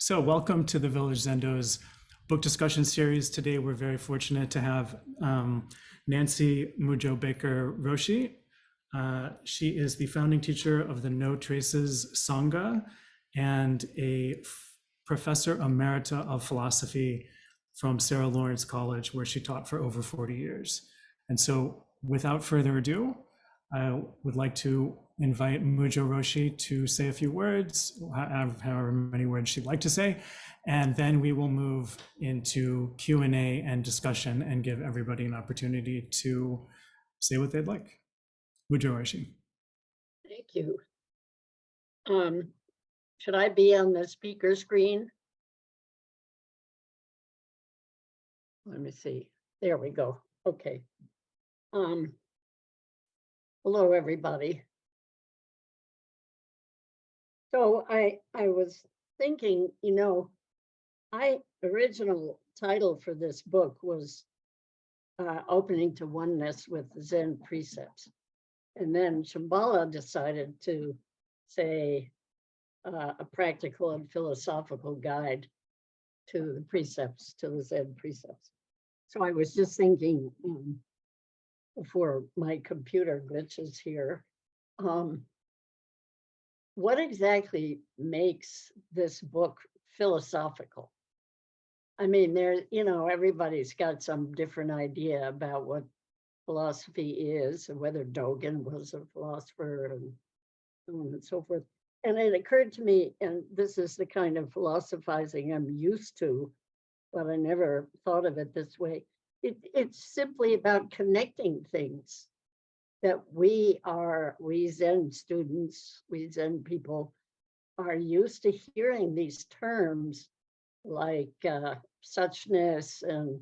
So welcome to the Village Zendo's book discussion series. Today we're very fortunate to have Nancy Mujo Baker Roshi. She is the founding teacher of the No Traces Sangha and a professor emerita of philosophy from Sarah Lawrence College, where she taught for over 40 years. And so without further ado, I would like to invite Mujo Roshi to say a few words, however many words she'd like to say, and then we will move into Q&A and discussion and give everybody an opportunity to say what they'd like. Mujo Roshi. Thank you. Should I be on the speaker screen? Let me see. There we go. Okay. Hello, everybody. So I was thinking, original title for this book was Opening to Oneness with the Zen Precepts. And then Shambhala decided to say a practical and philosophical guide to the precepts, to the Zen precepts. So I was just thinking before my computer glitches here, what exactly makes this book philosophical? I mean, everybody's got some different idea about what philosophy is and whether Dogen was a philosopher and so on and so forth. And it occurred to me, and this is the kind of philosophizing I'm used to, but I never thought of it this way. It's simply about connecting things that we Zen students, we Zen people are used to hearing these terms like suchness and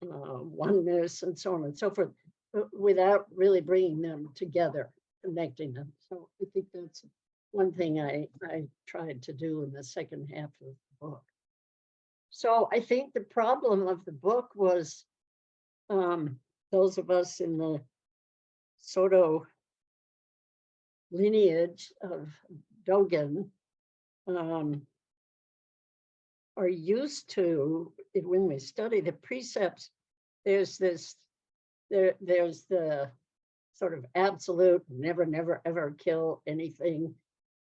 oneness and so on and so forth, without really bringing them together, connecting them. So I think that's one thing I tried to do in the second half of the book. So I think the problem of the book was those of us in the Soto lineage of Dogen are used to, when we study the precepts, there's the sort of absolute never ever kill anything,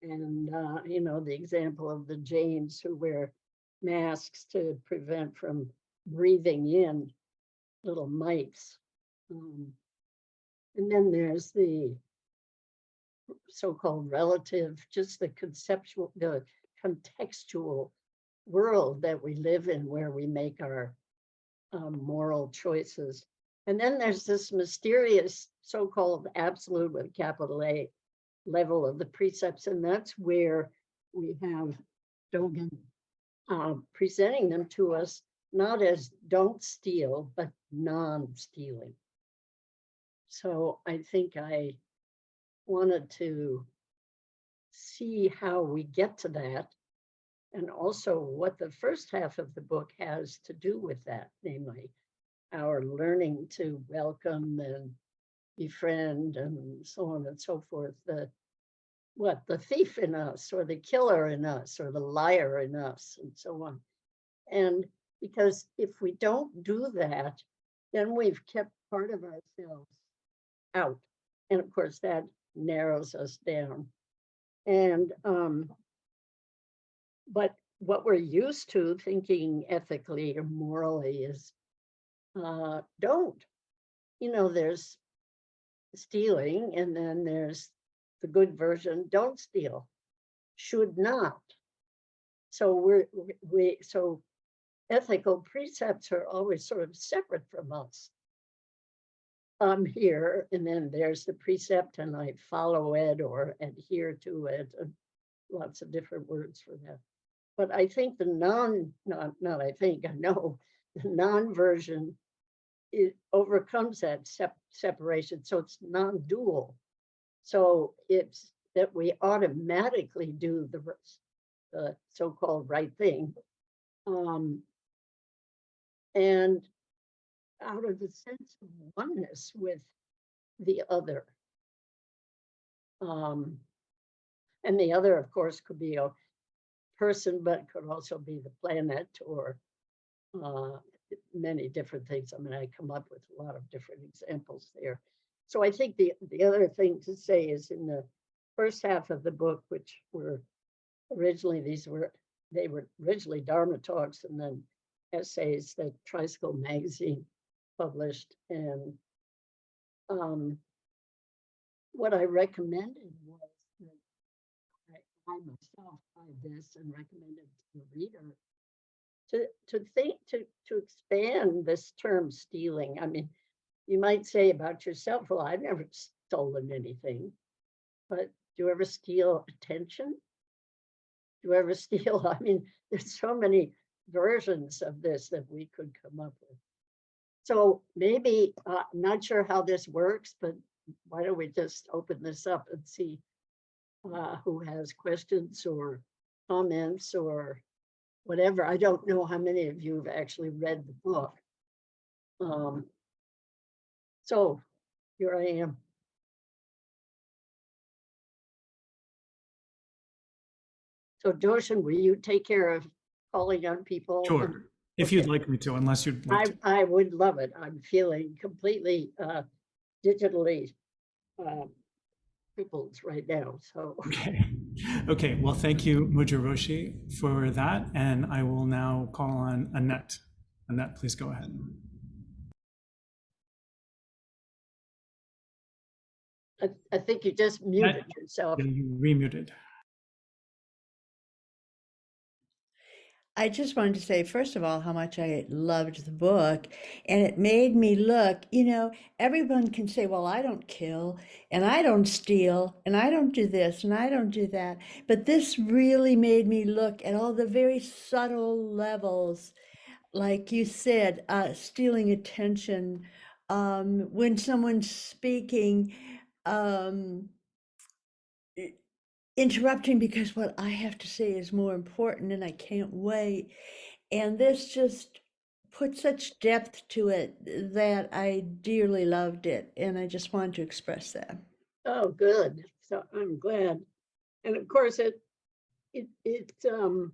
and the example of the Jains who wear masks to prevent from breathing in little mites. And then there's the so-called relative, just the contextual world that we live in, where we make our moral choices. And then there's this mysterious so-called absolute with a capital A level of the precepts. And that's where we have Dogen presenting them to us, not as don't steal, but non-stealing. So I think I wanted to see how we get to that, and also what the first half of the book has to do with that, namely our learning to welcome and befriend and so on and so forth, the thief in us, or the killer in us, or the liar in us, and so on. And because if we don't do that, then we've kept part of ourselves out. And of course, that narrows us down. And but what we're used to thinking ethically or morally is don't. There's stealing, and then there's the good version, don't steal, should not. So so ethical precepts are always sort of separate from us. Here, and then there's the precept, and I follow it or adhere to it, and lots of different words for that. But I think the I know the non-version, it overcomes that separation, so it's non-dual. So it's that we automatically do the so-called right thing, and out of the sense of oneness with the other. And the other, of course, could be a person, but could also be the planet or many different things. I mean, I come up with a lot of different examples there. So I think the other thing to say is in the first half of the book, which were originally, they were originally Dharma talks and then essays that Tricycle magazine published. And what I recommended was that I myself tried this and recommended to the reader to think, to expand this term stealing. I mean, you might say about yourself, well, I've never stolen anything, but do you ever steal attention? Do you ever steal? I mean, there's so many versions of this that we could come up with. So maybe, I'm not sure how this works, but why don't we just open this up and see who has questions or comments or whatever. I don't know how many of you have actually read the book. So here I am. So Joshin, will you take care of calling on people? Sure, if you'd like me to, unless you'd like to. I would love it. I'm feeling completely digitally crippled right now. So Okay. Well, thank you, Mujo Roshi, for that. And I will now call on Annette. Annette, please go ahead. I think you just muted yourself. You remuted. I just wanted to say, first of all, how much I loved the book. And it made me look, everyone can say, well, I don't kill, and I don't steal, and I don't do this, and I don't do that. But this really made me look at all the very subtle levels, like you said, stealing attention, when someone's speaking, interrupting because what I have to say is more important and I can't wait. And this just put such depth to it that I dearly loved it. And I just wanted to express that. Oh, good. So I'm glad. And of course, I don't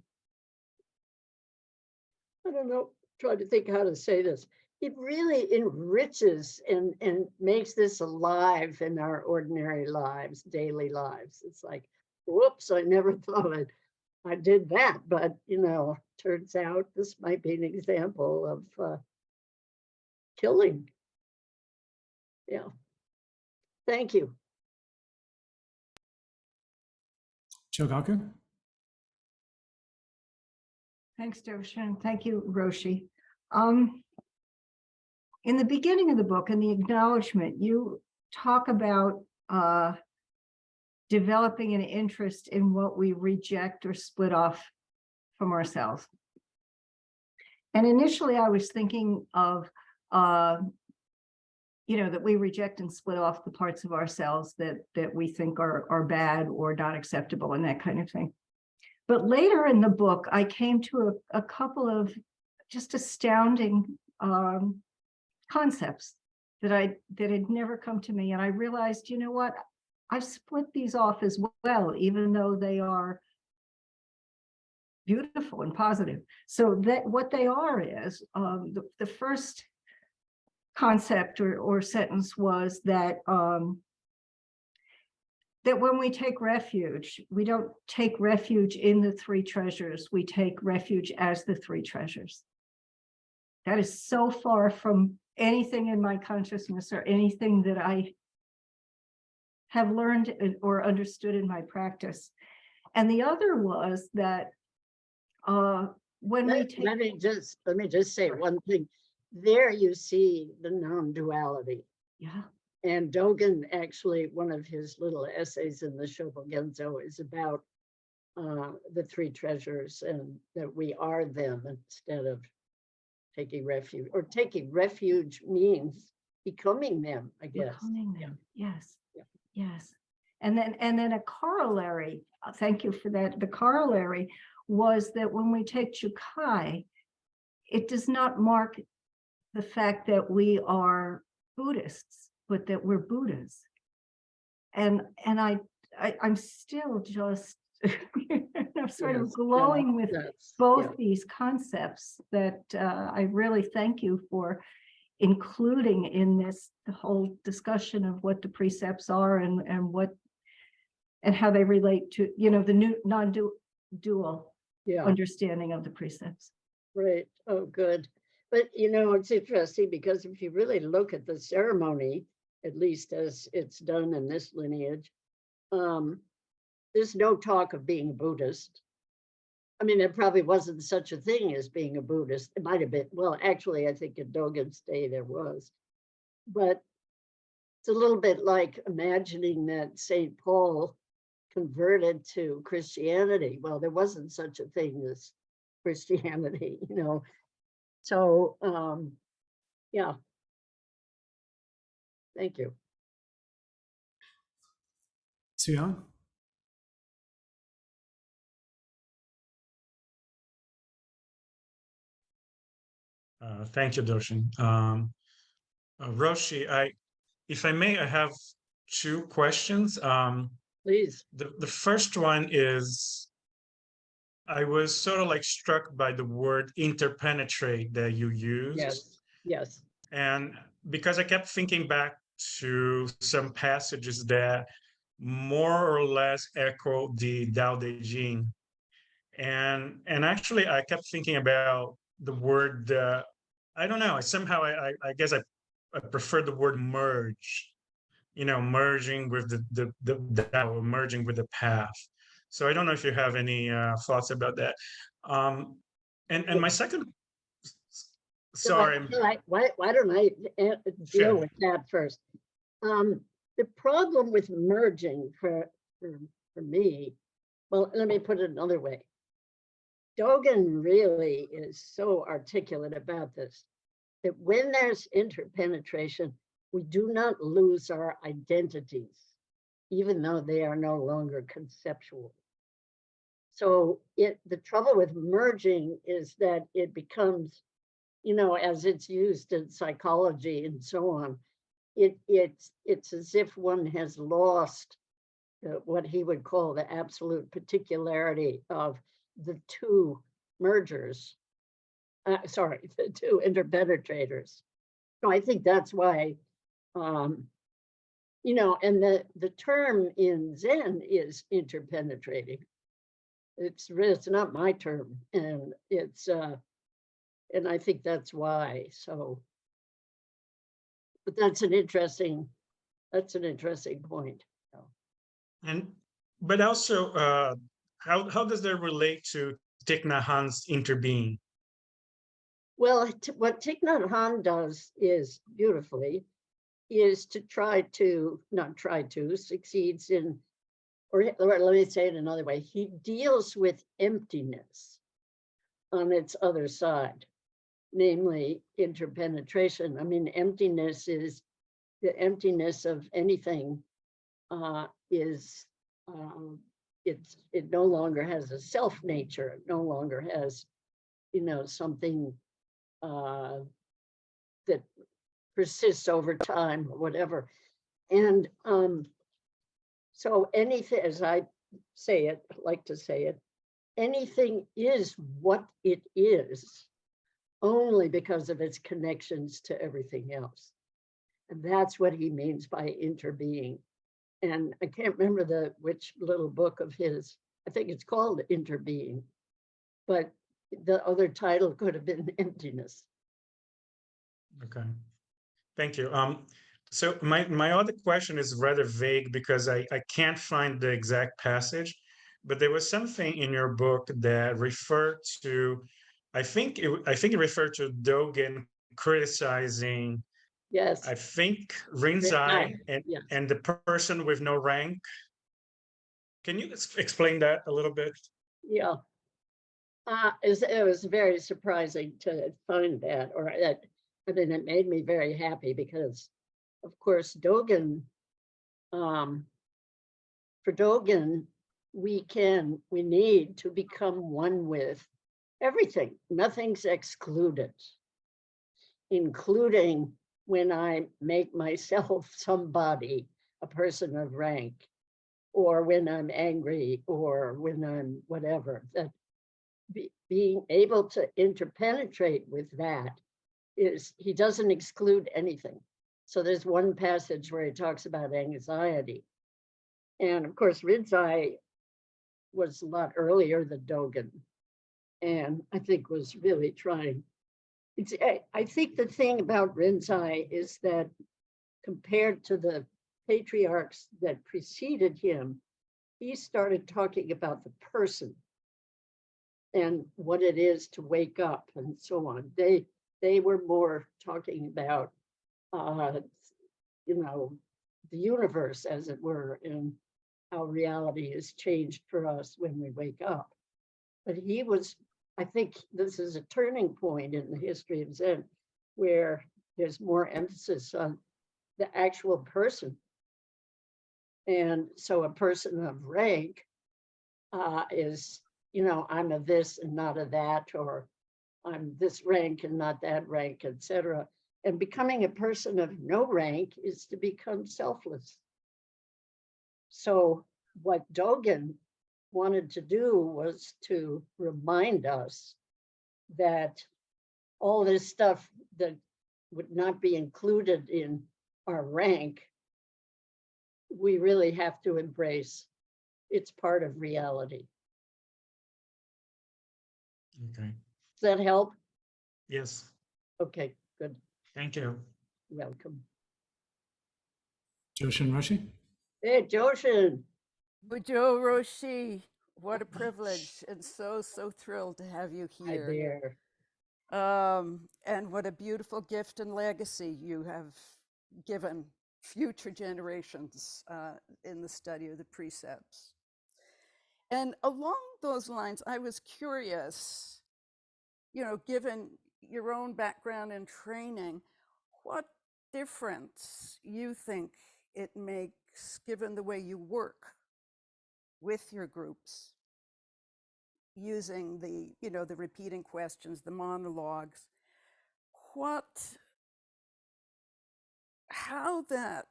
know, try to think how to say this. It really enriches and makes this alive in our ordinary lives, daily lives. It's like, whoops, I never thought I did that. But, turns out this might be an example of killing. Yeah. Thank you. Chogaku? Thanks, Joshin. Thank you, Roshi. In the beginning of the book, in the acknowledgement, you talk about developing an interest in what we reject or split off from ourselves. And initially, I was thinking of, that we reject and split off the parts of ourselves that we think are bad or not acceptable and that kind of thing. But later in the book, I came to a couple of just astounding concepts that had never come to me. And I realized, you know what, I've split these off as well, even though they are beautiful and positive. So that what they are is, the first concept or sentence was that that when we take refuge, we don't take refuge in the three treasures, we take refuge as the three treasures. That is so far from anything in my consciousness or anything that I have learned or understood in my practice. And the other was that when we take— Let me just say one thing. There you see the non-duality. Yeah. And Dogen, actually, one of his little essays in the Shobogenzo is about the three treasures and that we are them instead of taking refuge. Or taking refuge means becoming them, I guess. Becoming them, yes, Yeah. yes. And then a corollary, thank you for that. The corollary was that when we take Jukai, it does not mark the fact that we are Buddhists, but that we're Buddhas. And I'm still just, of sort of Yes, glowing with that's, both yeah. these concepts that I really thank you for including in this, the whole discussion of what the precepts are and how they relate to, the new non-dual Yeah, understanding of the precepts. right. Oh, good. But it's interesting because if you really look at the ceremony, at least as it's done in this lineage, there's no talk of being a Buddhist. I mean, there probably wasn't such a thing as being a Buddhist. It might have been, well, actually, I think in Dogen's day there was. But it's a little bit like imagining that St. Paul converted to Christianity. Well, there wasn't such a thing as Christianity, So, yeah, thank you. Suya? Thank you, Doshin. Roshi, if I may, I have two questions. Please. The first one is, I was sort of like struck by the word interpenetrate that you used. Yes, yes. And because I kept thinking back to some passages that more or less echo the Tao Te Ching. And actually, I kept thinking about the word, I don't know, somehow I guess I prefer the word merge, merging with the Tao, merging with the path. So I don't know if you have any thoughts about that. And my second, sorry, Why don't I deal Sure. with that first? The problem with merging for me, well, let me put it another way. Dogen really is so articulate about this, that when there's interpenetration, we do not lose our identities, even though they are no longer conceptual. So the trouble with merging is that it becomes, as it's used in psychology and so on, it's as if one has lost what he would call the absolute particularity of the two mergers. The two interpenetrators. So I think that's why, and the term in Zen is interpenetrating. It's not my term, and and I think that's why. So, but that's an interesting point. But also, how does that relate to Thich Nhat Hanh's interbeing? Well, what Thich Nhat Hanh does is beautifully is to succeeds in, or let me say it another way. He deals with emptiness on its other side, namely interpenetration. I mean, emptiness is the emptiness of anything. It no longer has a self nature. It no longer has, something that persists over time or whatever. And so anything, as I like to say it, anything is what it is only because of its connections to everything else. And that's what he means by interbeing. And I can't remember which little book of his, I think it's called Interbeing, but the other title could have been Emptiness. Okay, thank you. So my other question is rather vague because I can't find the exact passage, but there was something in your book that referred to, I think it referred to Dogen criticizing, Yes. I think, Rinzai Yes. and the person with no rank. Can you explain that a little bit? Yeah. It was very surprising to find that, it made me very happy because, of course, Dogen, for Dogen, we need to become one with everything. Nothing's excluded, including when I make myself somebody, a person of rank. or when I'm angry, or when I'm whatever. That being able to interpenetrate with that is, he doesn't exclude anything. So there's one passage where he talks about anxiety. And of course, Rinzai was a lot earlier than Dogen, and I think was really trying. I think the thing about Rinzai is that compared to the patriarchs that preceded him, he started talking about the person and what it is to wake up and so on. They were more talking about, you know, the universe, as it were, and how reality is changed for us when we wake up. But he was, I think this is a turning point in the history of Zen, where there's more emphasis on the actual person. And so a person of rank is, you know, I'm a this and not a that, or I'm this rank and not that rank, etc. And becoming a person of no rank is to become selfless. So what Dogen wanted to do was to remind us that all this stuff that would not be included in our rank, we really have to embrace. It's part of reality. Okay. Does that help? Yes. Okay, good. Thank you. Welcome. Joshin Roshi? Hey, Joshin. Mujo Roshi, what a privilege, and so thrilled to have you Hi here. there. And what a beautiful gift and legacy you have given future generations in the study of the precepts. And along those lines, I was curious, you know, given your own background and training, what difference you think it makes given the way you work with your groups, using the, you know, the repeating questions, the monologues, how that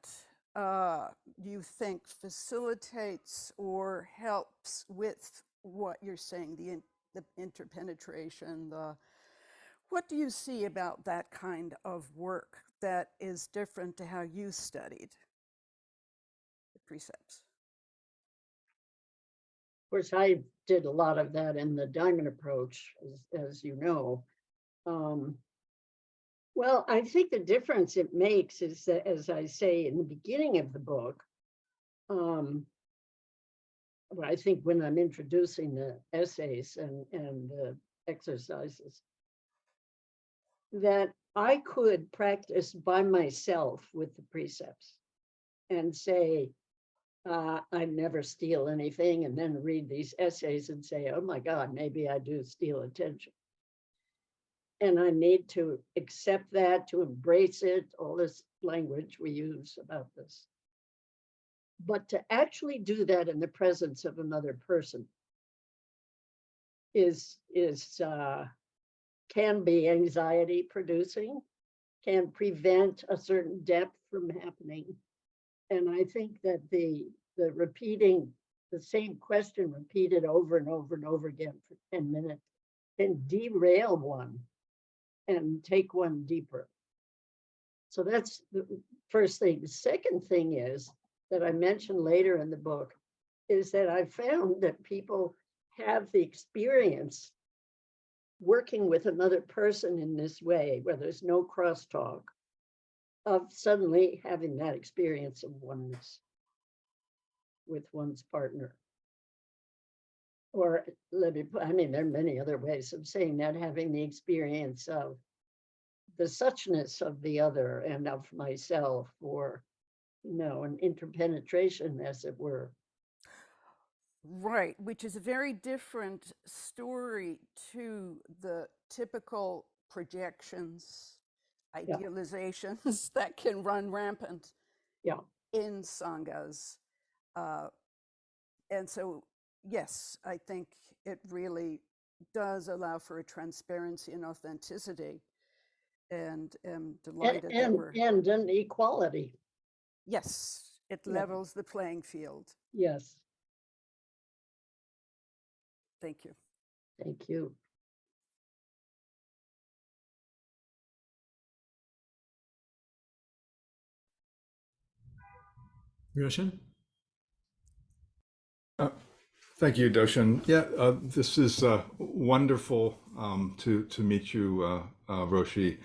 you think facilitates or helps with what you're saying, the interpenetration, what do you see about that kind of work that is different to how you studied the precepts? Of course, I did a lot of that in the diamond approach, as you know. Well, I think the difference it makes is that, as I say in the beginning of the book, I think when I'm introducing the essays and the exercises, that I could practice by myself with the precepts and say, I never steal anything, and then read these essays and say, oh my God, maybe I do steal attention. And I need to accept that, to embrace it, all this language we use about this. But to actually do that in the presence of another person can be anxiety producing, can prevent a certain depth from happening. And I think that the repeating the same question repeated over and over and over again for 10 minutes can derail one and take one deeper. So that's the first thing. The second thing is that I mentioned later in the book is that I found that people have the experience working with another person in this way, where there's no crosstalk, of suddenly having that experience of oneness with one's partner. Or let me put, I mean, there are many other ways of saying that, having the experience of the suchness of the other and of myself, or, you know, an interpenetration, as it were. Right, which is a very different story to the typical projections, Yeah. idealizations that can run rampant Yeah. in sanghas. And so, yes, I think it really does allow for a transparency and authenticity. And am delighted that we're... And an equality. Yes, It Yeah. levels the playing field. Yes, Thank you. thank you. Roshan? Thank you, Doshin. Yeah, this is wonderful to meet you, Roshi.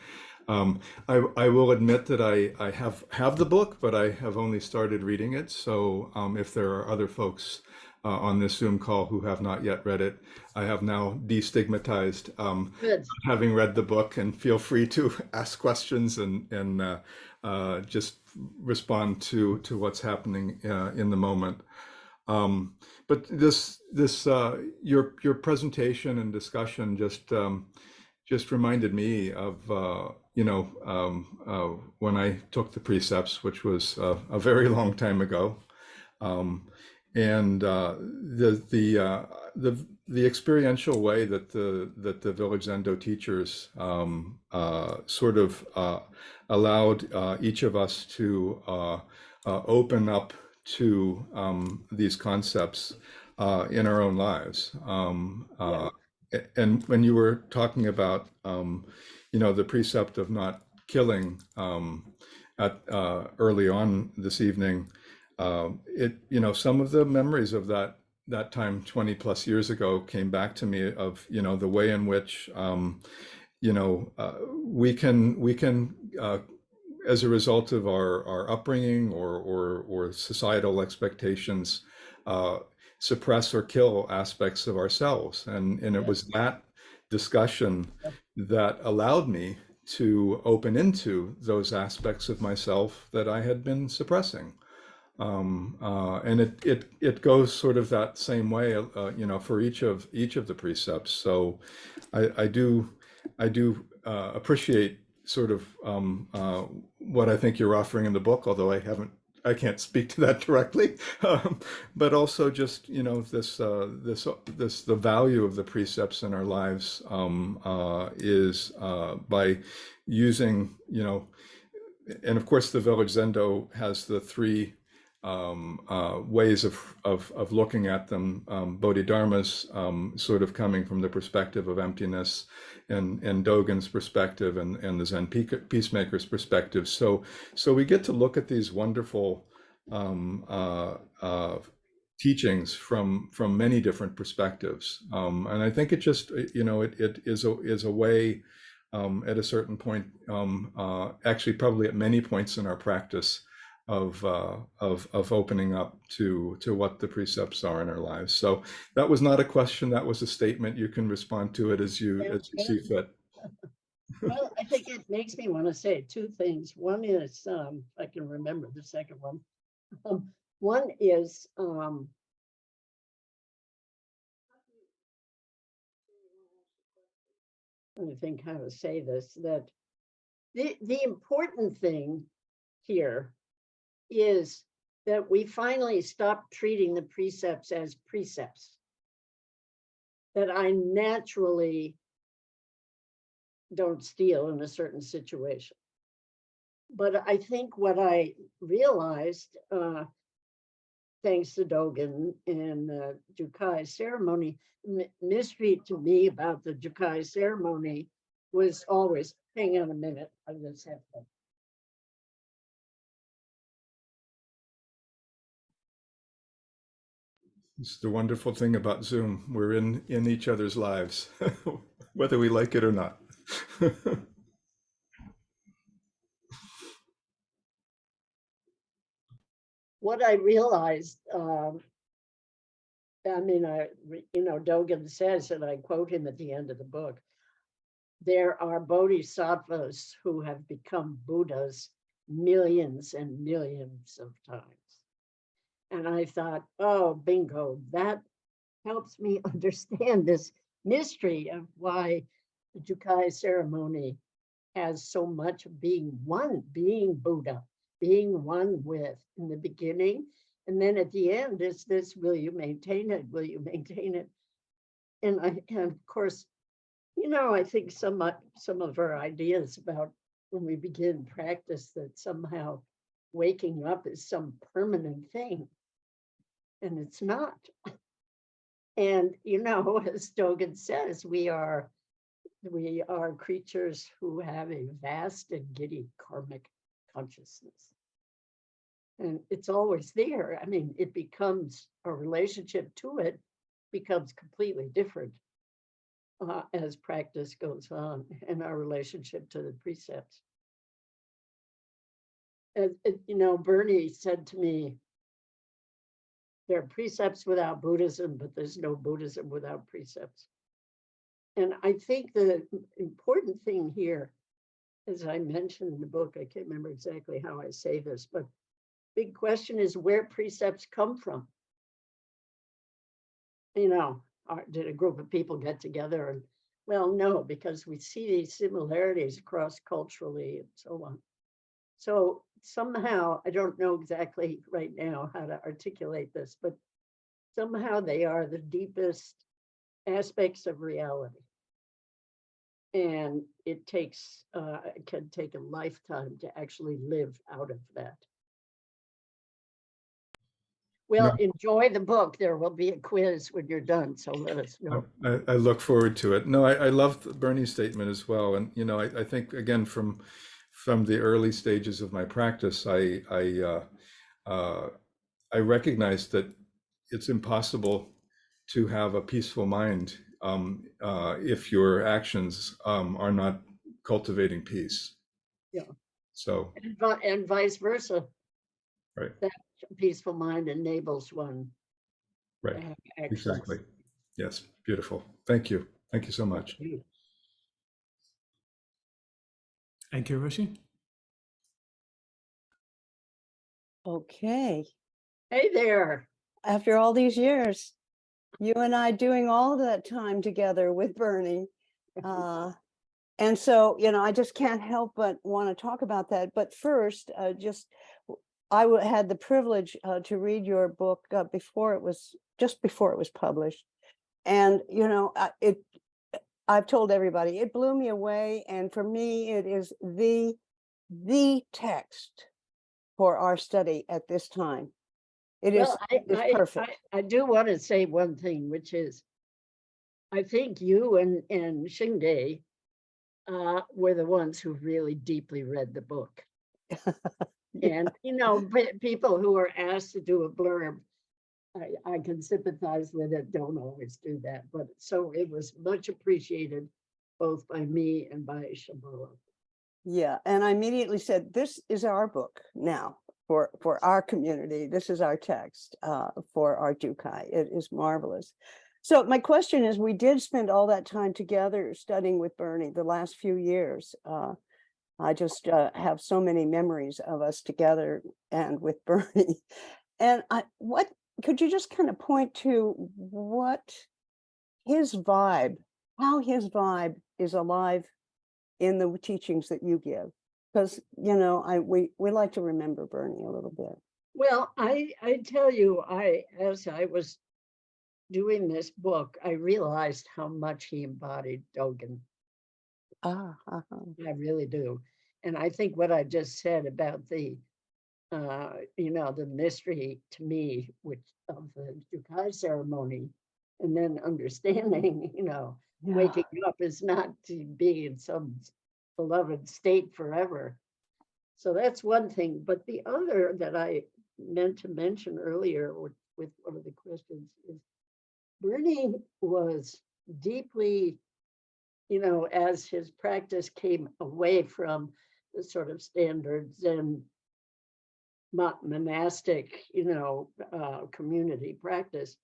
I will admit that I have the book, but I have only started reading it. So if there are other folks on this Zoom call who have not yet read it, I have now destigmatized Good. having read the book, and feel free to ask questions and just respond to what's happening in the moment. But your presentation and discussion just reminded me of when I took the precepts, which was a very long time ago, and the experiential way that the Village Zendo teachers sort of allowed each of us to open up to these concepts in our own lives. And when you were talking about, the precept of not killing early on this evening, some of the memories of that time 20 plus years ago came back to me of, the way in which, we can as a result of our upbringing or societal expectations, suppress or kill aspects of ourselves. And it was that discussion that allowed me to open into those aspects of myself that I had been suppressing. And it goes sort of that same way, for each of the precepts. So I do appreciate sort of what I think you're offering in the book, although I can't speak to that directly, but also just the value of the precepts in our lives is by using and of course the Village Zendo has the three ways of looking at them, Bodhidharmas sort of coming from the perspective of emptiness, and Dogen's perspective, and the Zen peacemaker's perspective. So we get to look at these wonderful teachings from many different perspectives, and I think it just it is a way at a certain point, actually probably at many points in our practice, of opening up to what the precepts are in our lives. So that was not a question, that was a statement. You can respond to it as you see fit. Well, I think it makes me want to say two things. One is, I can remember the second one. One is, let me think how to say this, that the important thing here is that we finally stop treating the precepts as precepts. That I naturally don't steal in a certain situation. But I think what I realized, thanks to Dogen and the Jukai ceremony, mystery to me about the Jukai ceremony was always, hang on a minute, I just have to. It's the wonderful thing about Zoom. We're in each other's lives, whether we like it or not. What I realized, Dogen says, and I quote him at the end of the book, there are bodhisattvas who have become Buddhas millions and millions of times. And I thought, oh, bingo, that helps me understand this mystery of why the Jukai ceremony has so much of being one, being Buddha, being one with in the beginning. And then at the end, it's this, will you maintain it? Will you maintain it? And of course, I think some of our ideas about when we begin practice that somehow waking up is some permanent thing. And it's not. And, you know, as Dogen says, we are creatures who have a vast and giddy karmic consciousness. And it's always there. I mean, it becomes, our relationship to it becomes completely different as practice goes on, and our relationship to the precepts. You know, Bernie said to me, there are precepts without Buddhism, but there's no Buddhism without precepts. And I think the important thing here, as I mentioned in the book, I can't remember exactly how I say this, but big question is where precepts come from. You know, did a group of people get together? And well, no, because we see these similarities across culturally and so on. So somehow, I don't know exactly right now how to articulate this, but somehow they are the deepest aspects of reality. And it can take a lifetime to actually live out of that. Well, enjoy the book. There will be a quiz when you're done, so let us know. I look forward to it. No, I love Bernie's statement as well. And, you know, I think, again, from the early stages of my practice, I recognized that it's impossible to have a peaceful mind if your actions are not cultivating peace. Yeah. So. And vice versa. Right. That peaceful mind enables one. Right. Exactly. Yes. Beautiful. Thank you. Thank you so much. Thank you, Roshi. Okay. Hey there. After all these years, you and I doing all of that time together with Bernie. And so, you know, I just can't help but want to talk about that. But first, I had the privilege to read your book before it was published. And, you know, I've told everybody, it blew me away. And for me, it is the text for our study at this time. It is perfect. I do want to say one thing, which is, I think you and Xingde were the ones who really deeply read the book. And, you know, people who are asked to do a blurb, I can sympathize with it, don't always do that. But so it was much appreciated, both by me and by Shambhala. Yeah, and I immediately said, this is our book now for our community. This is our text for our Jukai. It is marvelous. So my question is, we did spend all that time together studying with Bernie the last few years. I just have so many memories of us together and with Bernie. And what could you just kind of point to what his vibe, how his vibe is alive in the teachings that you give? Because, you know, we like to remember Bernie a little bit. Well, I tell you, as I was doing this book, I realized how much he embodied Dogen. I really do. And I think what I just said about the, you know, the mystery to me, which of the Jukai ceremony, and then understanding, you know, waking up is not to be in some beloved state forever. So that's one thing. But the other that I meant to mention earlier with one of the questions is Bernie was deeply, you know, as his practice came away from the sort of standard Zen monastic, you know, community practice,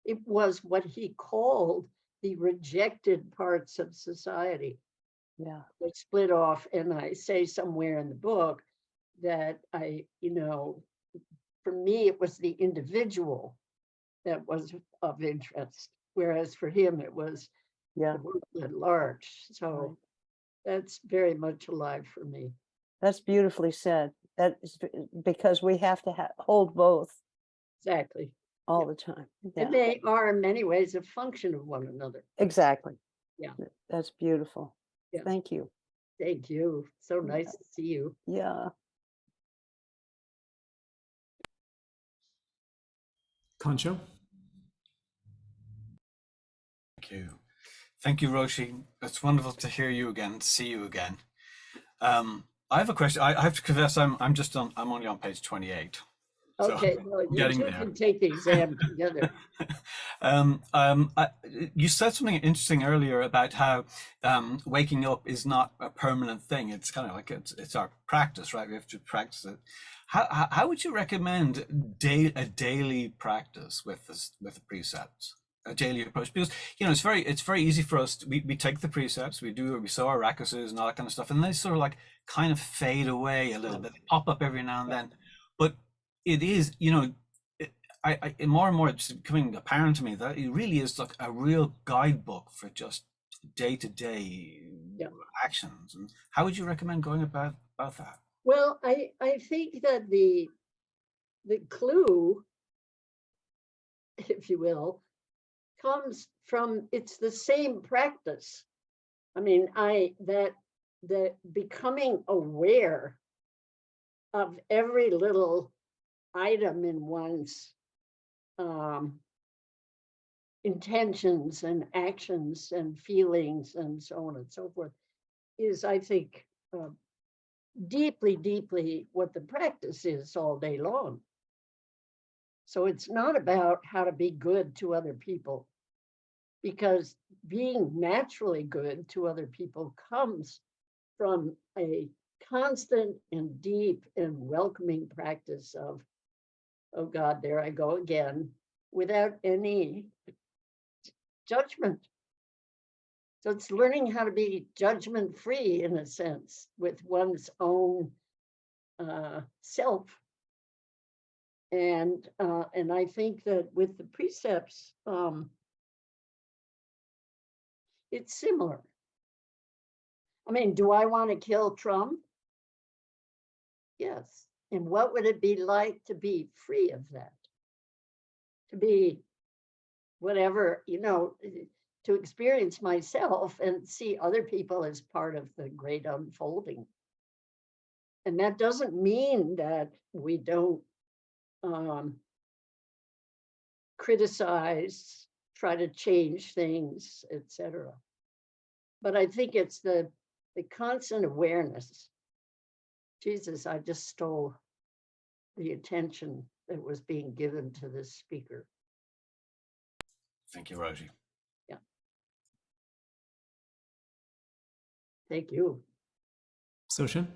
it was what he called the rejected parts of society. Yeah. They split off, and I say somewhere in the book that you know, for me, it was the individual that was of interest, whereas for him, it was the group at large. So that's very much alive for me. That's beautifully said. That is because we have to hold both. Exactly. All the time. Yeah. And they are in many ways a function of one another. Exactly. Yeah. That's beautiful. Yeah. Thank you. Thank you. So nice to see you. Yeah. Concho. Thank you. Thank you, Roshi. It's wonderful to hear you again, to see you again. I have a question. I have to confess, I'm only on page 28. So Okay, well, you getting two there. can take the exam together. You said something interesting earlier about how waking up is not a permanent thing. It's kind of like it's our practice, right? We have to practice it. How would you recommend a daily practice with the precepts? A daily approach, because it's very easy for us we take the precepts, we saw our rakuses and all that kind of stuff, and they sort of like kind of fade away a little bit. They pop up every now and then, but it is I more and more it's becoming apparent to me that it really is like a real guidebook for just day-to-day actions. And how would you recommend going about that? Well, I think that the clue, if you will, comes from, it's the same practice. I mean, that becoming aware of every little item in one's intentions and actions and feelings and so on and so forth is, I think, deeply, deeply what the practice is all day long. So it's not about how to be good to other people, because being naturally good to other people comes from a constant and deep and welcoming practice of, oh God, there I go again, without any judgment. So it's learning how to be judgment-free, in a sense, with one's own self. And I think that with the precepts, it's similar. I mean, do I want to kill Trump? Yes. And what would it be like to be free of that? To be whatever, to experience myself and see other people as part of the great unfolding. And that doesn't mean that we don't criticize, try to change things, etc. But I think it's the constant awareness. Jesus, I just stole the attention that was being given to this speaker. Thank you, Roshi. Yeah. Thank you. Soshin.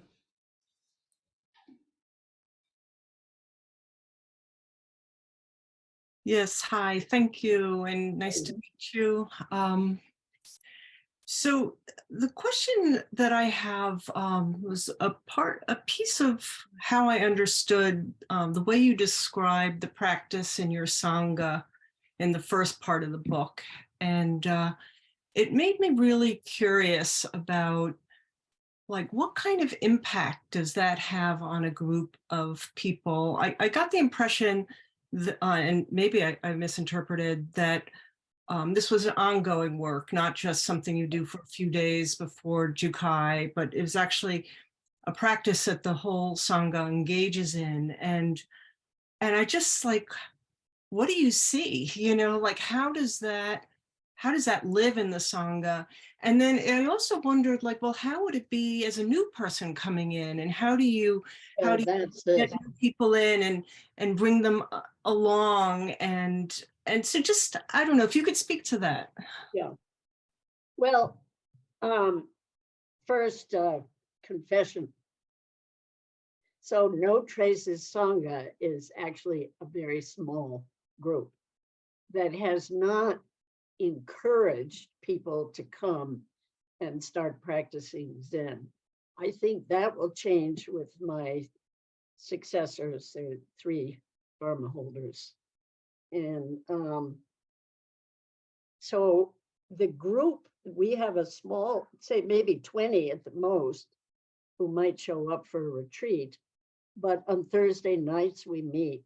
Yes, hi, thank you, and nice to meet you. So the question that I have was a piece of how I understood the way you described the practice in your Sangha in the first part of the book. And it made me really curious about, like, what kind of impact does that have on a group of people? I got the impression that, and maybe I misinterpreted, that this was an ongoing work, not just something you do for a few days before Jukai, but it was actually a practice that the whole Sangha engages in. And I just, like, what do you see? Like, how does that live in the Sangha? And then I also wondered, like, well, how would it be as a new person coming in, and how do you get new people in and bring them along? And so just, I don't know if you could speak to that. Yeah. Well, first, confession. So No Traces Sangha is actually a very small group that has not encouraged people to come and start practicing Zen. I think that will change with my successors, the 3 dharma holders. And so the group, we have a small, say maybe 20 at the most, who might show up for a retreat. But on Thursday nights we meet,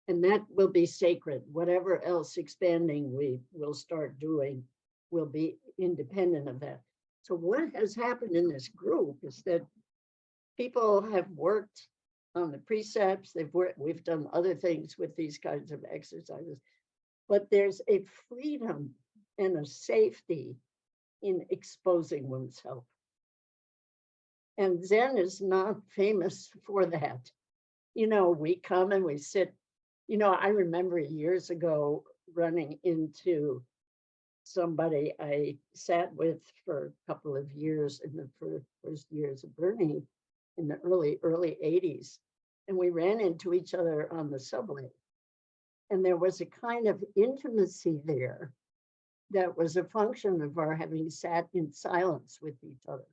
and that will be sacred. Whatever else expanding we will start doing will be independent of that. So what has happened in this group is that people have worked on the precepts. We've done other things with these kinds of exercises, but there's a freedom and a safety in exposing oneself. And Zen is not famous for that. You know, we come and we sit. You know, I remember years ago running into somebody I sat with for a couple of years in the first years of Bernie in the early 80s. And we ran into each other on the subway. And there was a kind of intimacy there that was a function of our having sat in silence with each other.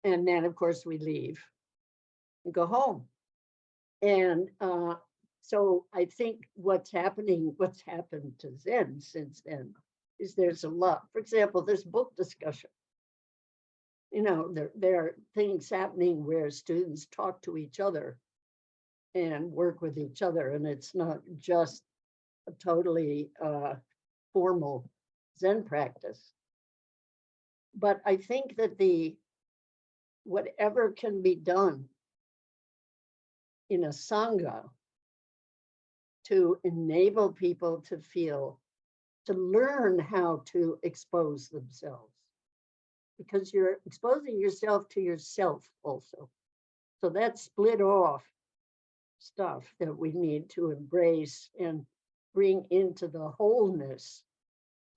And then, of course, we leave and go home. And so I think what's happened to Zen since then is there's a lot. For example, this book discussion. You know, there are things happening where students talk to each other and work with each other, and it's not just a totally formal Zen practice. But I think that whatever can be done in a Sangha to enable people to learn how to expose themselves, because you're exposing yourself to yourself also. So that split off stuff that we need to embrace and bring into the wholeness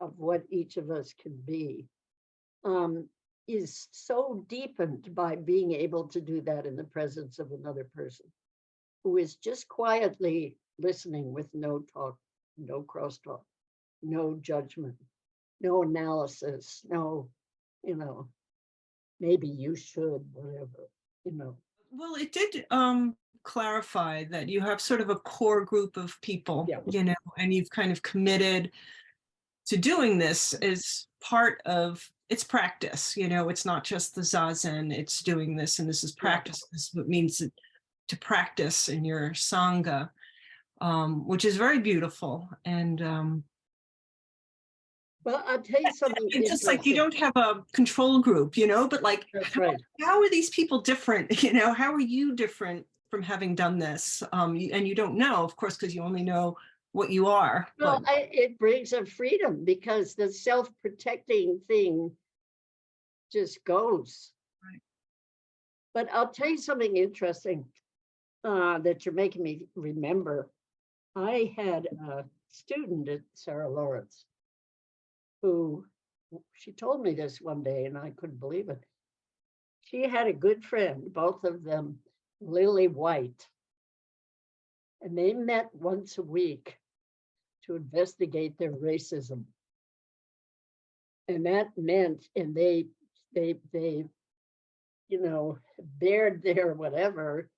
of what each of us can be is so deepened by being able to do that in the presence of another person who is just quietly listening with no talk, no crosstalk, no judgment, no analysis, no, you know, maybe you should, whatever, you know. Well, it did clarify that you have sort of a core group of people, Yeah. you know, and you've kind of committed to doing this as part of its practice. You know, it's not just the zazen, it's doing this, and this is practice. This is what it means to practice in your Sangha, which is very beautiful. And well, I'll tell you something. it's just like you don't have a control group, you know, but like, That's right. how are these people different? You know, how are you different from having done this? And you don't know, of course, because you only know what you are. Well, it brings a freedom because the self-protecting thing just goes. Right. But I'll tell you something interesting that you're making me remember. I had a student at Sarah Lawrence who, she told me this one day and I couldn't believe it. She had a good friend, both of them Lily White, and they met once a week to investigate their racism. And that meant, and they you know, bared their whatever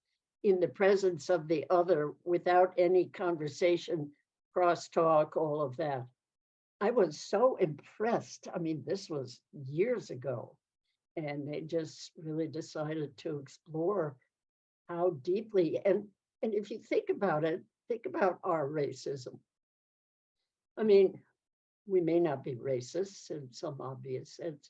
in the presence of the other without any conversation, crosstalk, all of that. I was so impressed. I mean, this was years ago, and they just really decided to explore how deeply, and if you think about it, think about our racism. I mean, we may not be racist in some obvious sense,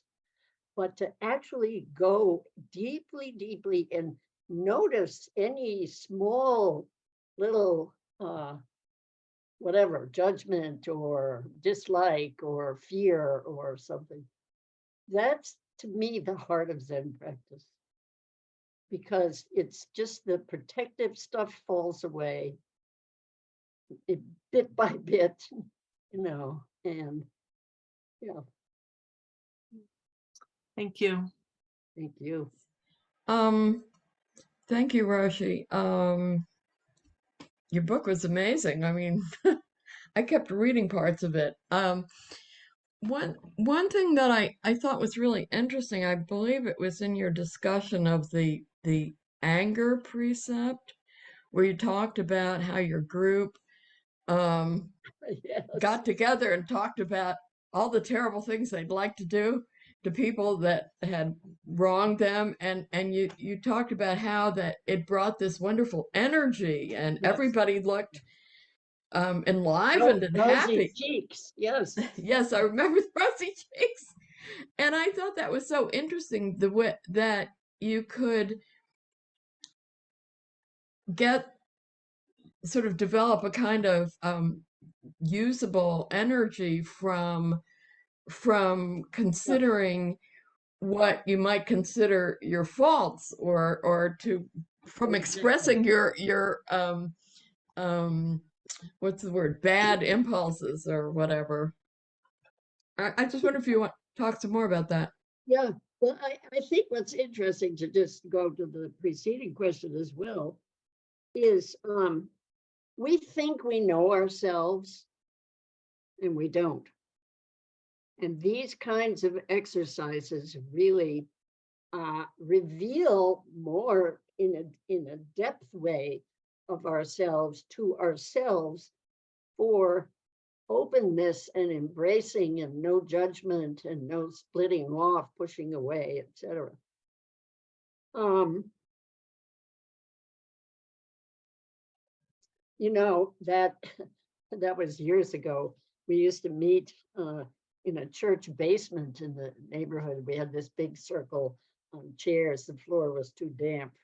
but to actually go deeply, deeply and notice any small little whatever, judgment or dislike or fear or something, that's to me the heart of Zen practice. Because it's just the protective stuff falls away bit by bit, you know, and yeah. Thank you. Thank you. Thank you, Roshi. Your book was amazing. I mean, I kept reading parts of it. One thing that I thought was really interesting, I believe it was in your discussion of the anger precept, where you talked about how your group Yes. got together and talked about all the terrible things they'd like to do to people that had wronged them, and you talked about how that it brought this wonderful energy, and Yes. everybody looked enlivened and Rosy happy. cheeks, yes. Yes, I remember the rosy cheeks. And I thought that was so interesting, the way that you could get sort of develop a kind of usable energy from considering what you might consider your faults, or from expressing your what's the word, bad impulses or whatever. I just wonder if you want to talk some more about that. Yeah, well, I think what's interesting, to just go to the preceding question as well, is we think we know ourselves and we don't. And these kinds of exercises really reveal more in a depth way of ourselves to ourselves, for openness and embracing and no judgment and no splitting off, pushing away, etc. You know, that was years ago. We used to meet in a church basement in the neighborhood. We had this big circle on chairs. The floor was too damp.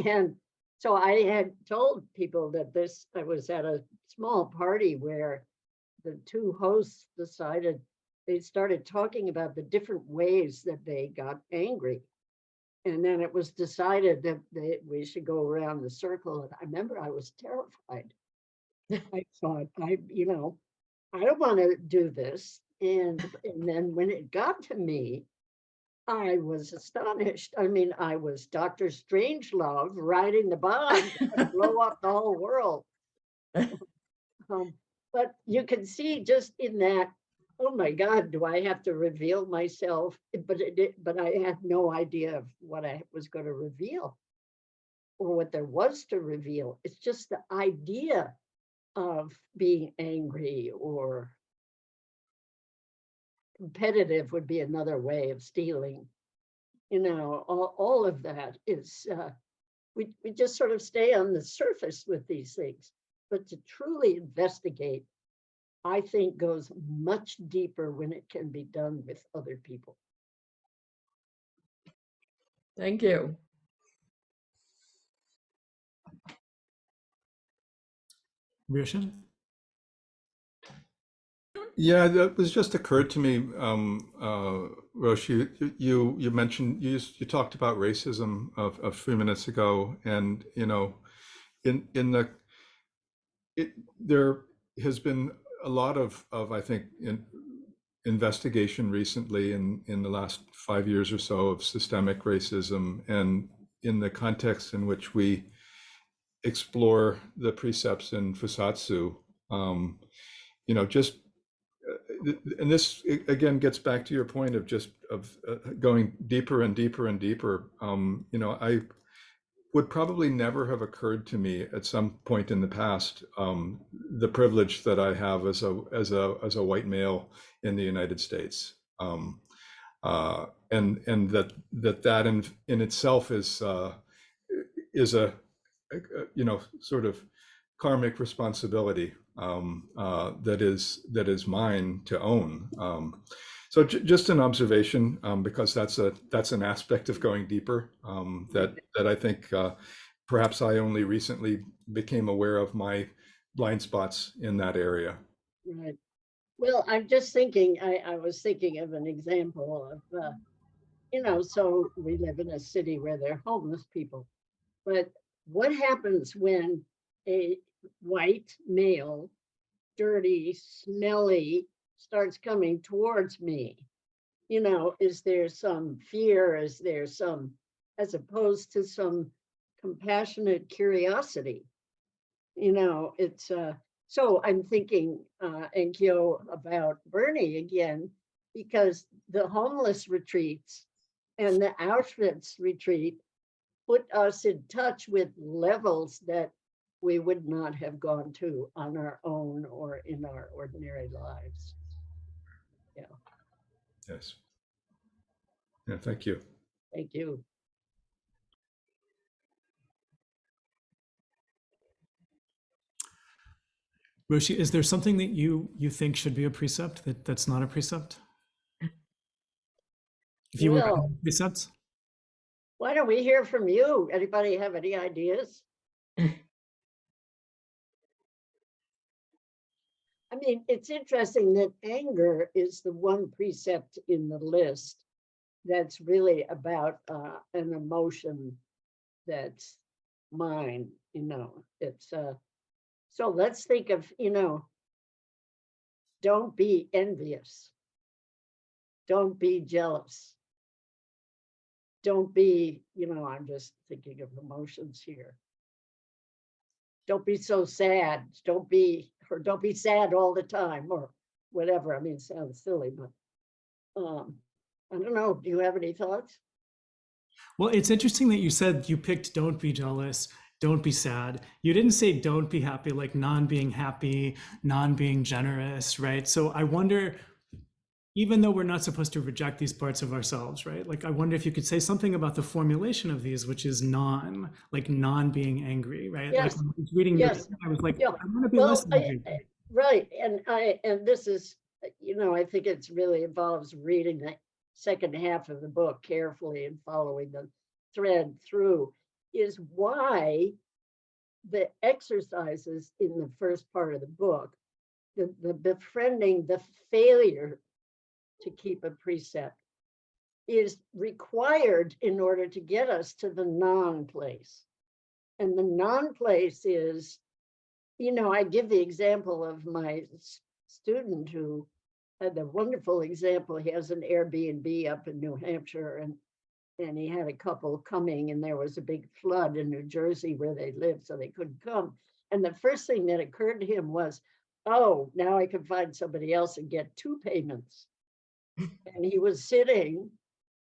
And so I had told people that I was at a small party where the two hosts decided, they started talking about the different ways that they got angry. And then it was decided that we should go around the circle. And I remember I was terrified. I thought, I don't want to do this. And then when it got to me, I was astonished. I mean, I was Dr. Strangelove riding the bomb to blow up the whole world. But you can see just in that, oh my God, do I have to reveal myself? But I had no idea of what I was going to reveal or what there was to reveal. It's just the idea of being angry or competitive would be another way of stealing. All of that is, we just sort of stay on the surface with these things. But to truly investigate, I think, goes much deeper when it can be done with other people. Thank you. Roshan? Yeah, that was just occurred to me, Roshi. You mentioned, you talked about racism a few minutes ago, and there has been a lot of I think investigation recently in the last 5 years or so of systemic racism, and in the context in which we explore the precepts in Fusatsu, and this again gets back to your point of going deeper and deeper and deeper. I would probably never have occurred to me at some point in the past, the privilege that I have as a white male in the United States, and that in itself is a sort of karmic responsibility that is mine to own. So just an observation, because that's an aspect of going deeper, that I think perhaps I only recently became aware of my blind spots in that area. Right. Well, I'm just thinking, I was thinking of an example of, so we live in a city where there are homeless people. But what happens when a white male, dirty, smelly, starts coming towards me? Is there some fear? Is there some, as opposed to some compassionate curiosity? It's so I'm thinking, Enkyo, about Bernie again, because the homeless retreats and the Auschwitz retreat put us in touch with levels that we would not have gone to on our own or in our ordinary lives. Yeah. Yes. Yeah, thank you. Thank you. Roshi, is there something that you think should be a precept that's not a precept? If you were Well, precepts? Why don't we hear from you? Anybody have any ideas? I mean, it's interesting that anger is the one precept in the list that's really about an emotion that's mine, you know. It's so let's think of, you know, don't be envious. Don't be jealous. Don't be, you know, I'm just thinking of emotions here. Don't be so sad. Don't be sad all the time or whatever. I mean, it sounds silly, but I don't know. Do you have any thoughts? Well, it's interesting that you said you picked don't be jealous, don't be sad. You didn't say don't be happy, like non-being happy, non-being generous, right? So I wonder, even though we're not supposed to reject these parts of ourselves, right? Like, I wonder if you could say something about the formulation of these, which is like non being angry, right? Like, Yes. when I was reading Yes. your, I was like, Yeah. I want to be Well, less angry. right. And this is, you know, I think it's really involves reading the second half of the book carefully and following the thread through, is why the exercises in the first part of the book, the befriending the failure to keep a precept, is required in order to get us to the non-place. And the non-place is, you know, I give the example of my student who had a wonderful example. He has an Airbnb up in New Hampshire, and he had a couple coming, and there was a big flood in New Jersey where they lived, so they couldn't come. And the first thing that occurred to him was, oh, now I can find somebody else and get 2 payments. And he was sitting,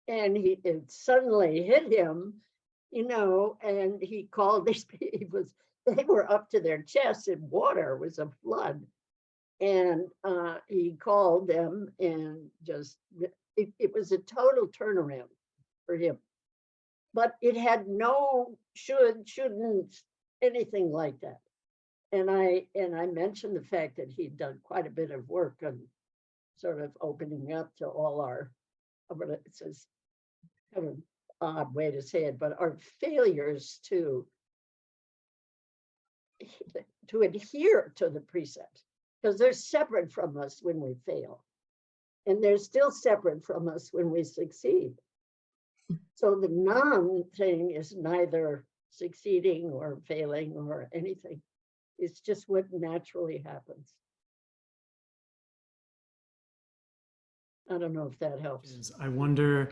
and it suddenly hit him, you know, and he called these people. They were up to their chests in water. It was a flood. And he called them, and just, it was a total turnaround for him. But it had no shouldn't, anything like that. And I mentioned the fact that he'd done quite a bit of work on sort of opening up to all our, it's kind of odd way to say it, but our failures to adhere to the precepts, because they're separate from us when we fail, and they're still separate from us when we succeed. So the non thing is neither succeeding or failing or anything. It's just what naturally happens. I don't know if that helps. I wonder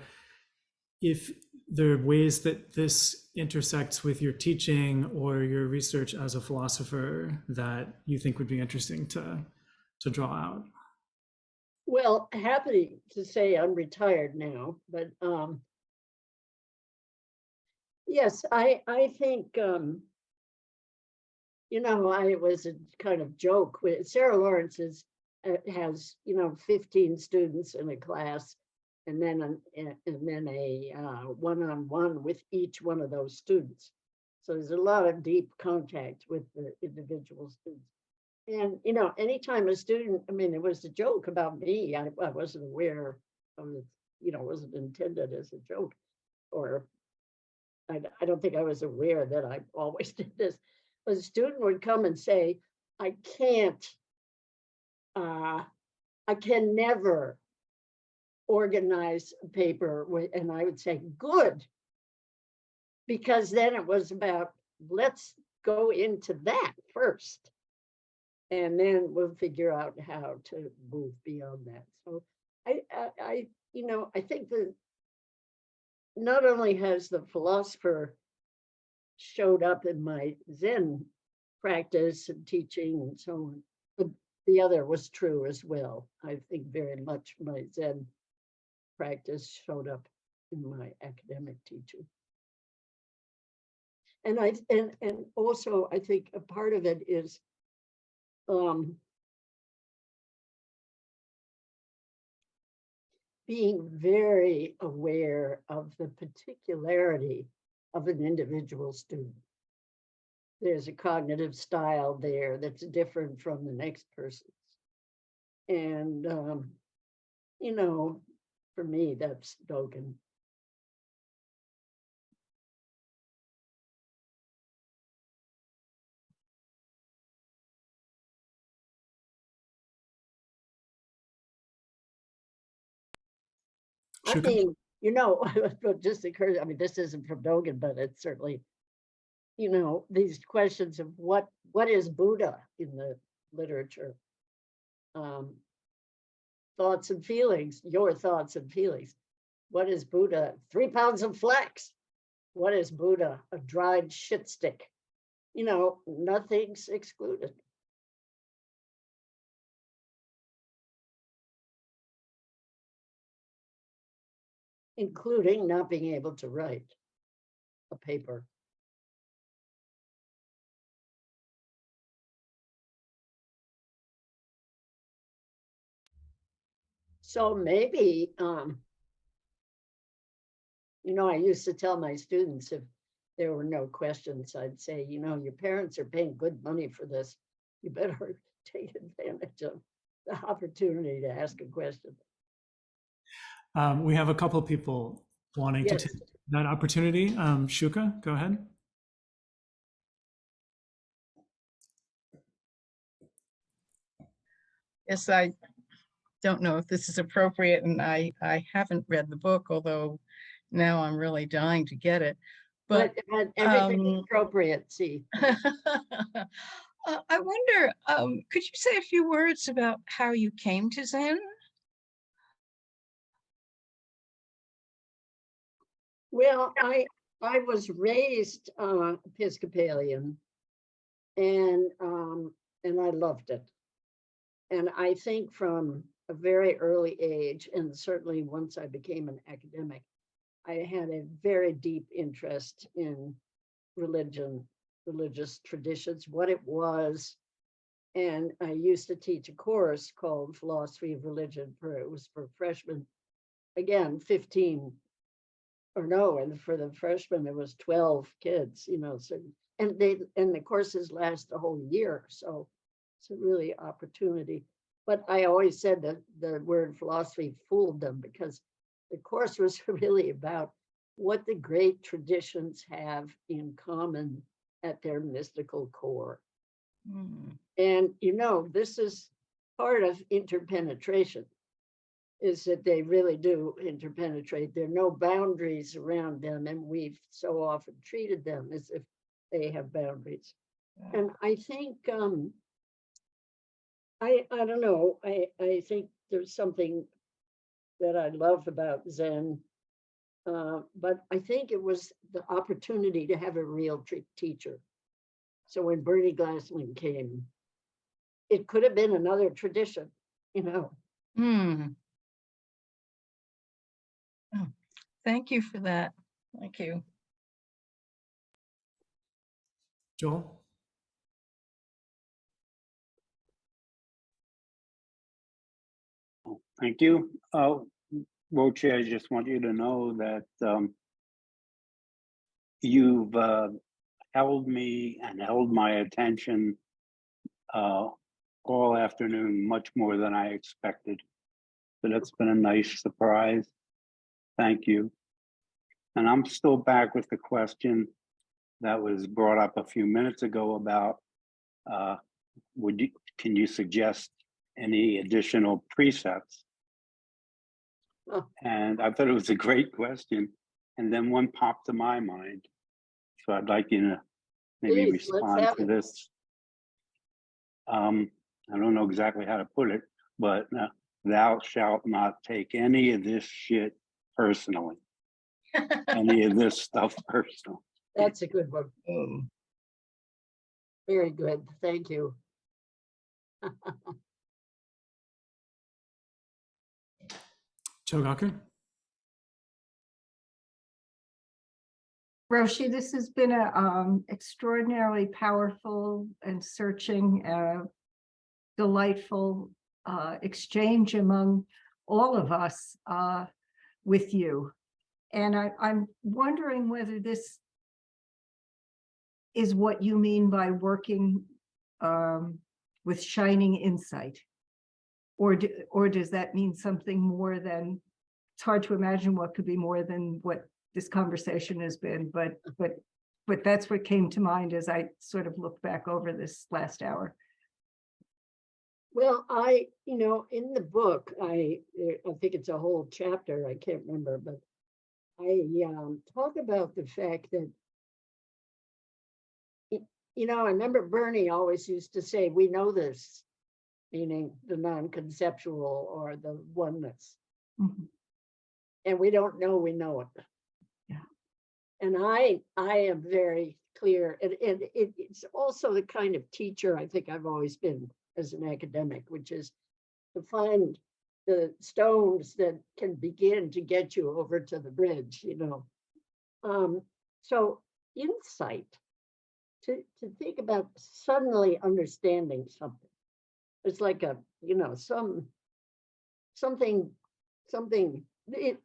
if there are ways that this intersects with your teaching or your research as a philosopher that you think would be interesting to draw out. Well, happy to say I'm retired now, but yes, I think, you know, I was a kind of joke with Sarah Lawrence has, you know, 15 students in a class, and then a one-on-one with each one of those students. So there's a lot of deep contact with the individual students. And, you know, anytime a student, I mean, it was a joke about me. I wasn't aware of it, you know, it wasn't intended as a joke, or I don't think I was aware that I always did this. But a student would come and say, I can never organize a paper, and I would say, good. Because then it was about, let's go into that first. And then we'll figure out how to move beyond that. So I you know, I think that not only has the philosopher showed up in my Zen practice and teaching and so on, but the other was true as well. I think very much my Zen practice showed up in my academic teaching. And also I think a part of it is being very aware of the particularity of an individual student. There's a cognitive style there that's different from the next person's. And, you know, for me, that's Dogen. I Shuka? mean, what just occurred, I mean, this isn't from Dogen, but it's certainly, these questions of what is Buddha in the literature? Thoughts and feelings, your thoughts and feelings. What is Buddha? 3 pounds of flax. What is Buddha? A dried shit stick. Nothing's excluded. Including not being able to write a paper. So maybe, I used to tell my students if there were no questions, I'd say, your parents are paying good money for this. You better take advantage of the opportunity to ask a question. We have a couple people wanting to Yes. take that opportunity. Shuka, go ahead. Yes, I don't know if this is appropriate, and I haven't read the book, although now I'm really dying to get it. But everything is appropriate, see. I wonder, could you say a few words about how you came to Zen? Well, I was raised Episcopalian, and I loved it. And I think from a very early age, and certainly once I became an academic, I had a very deep interest in religion, religious traditions, what it was. And I used to teach a course called Philosophy of Religion. It was for freshmen, again, 15, or no, and for the freshmen, it was 12 kids, so, and the courses last a whole year. So it's a really opportunity. But I always said that the word philosophy fooled them, because the course was really about what the great traditions have in common at their mystical core. And, this is part of interpenetration, is that they really do interpenetrate. There are no boundaries around them, and we've so often treated them as if they have boundaries. And I think, I don't know, I think there's something that I love about Zen, but I think it was the opportunity to have a real teacher. So when Bernie Glassman came, it could have been another tradition, Oh, thank you for that. Thank you. Joel? Thank you. Roshi, I just want you to know that you've held me and held my attention all afternoon, much more than I expected. So that's been a nice surprise. Thank you. And I'm still back with the question that was brought up a few minutes ago about can you suggest any additional precepts? Oh. And I thought it was a great question. And then one popped to my mind. So I'd like you to maybe Please, let's respond have to it. this. I don't know exactly how to put it, but thou shalt not take any of this shit personally. Any of this stuff personally. That's a good one. Very good. Thank you. Chogaku? Roshi, this has been a extraordinarily powerful and searching, delightful exchange among all of us with you. And I'm wondering whether this is what you mean by working with shining insight, or does that mean something more than, it's hard to imagine what could be more than what this conversation has been, but that's what came to mind as I sort of looked back over this last hour. Well, in the book, I think it's a whole chapter, I can't remember, but I talk about the fact that, I remember Bernie always used to say, we know this, meaning the non-conceptual or the oneness. Mhm. And we don't know we know it. Yeah. And I am very clear. And it's also the kind of teacher I think I've always been as an academic, which is to find the stones that can begin to get you over to the bridge, So insight, to think about suddenly understanding something. It's like something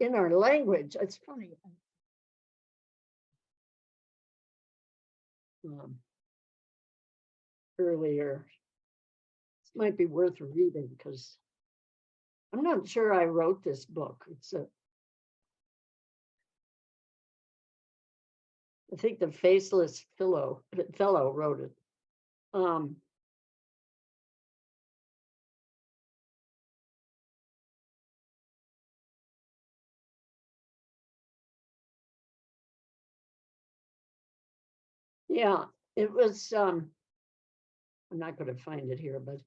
in our language. It's funny. Earlier, this might be worth reading because I'm not sure I wrote this book. I think the faceless fellow wrote it. Yeah, it was, I'm not going to find it here, but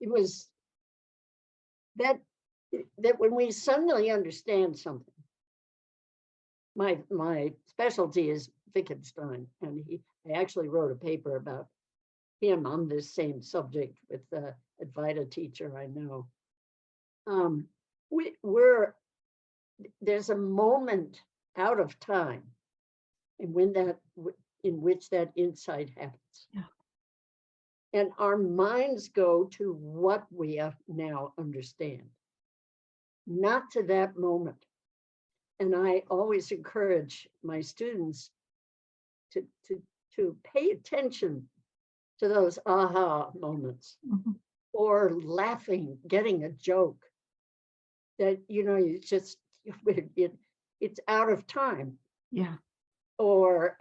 it was that when we suddenly understand something, my specialty is Wittgenstein, and I actually wrote a paper about him on this same subject with the Advaita teacher I know. There's a moment out of time in which that insight happens. Yeah. And our minds go to what we now understand, not to that moment. And I always encourage my students to pay attention to those aha moments, Mhm. or laughing, getting a joke that, you just, it's out of time. Yeah. Or,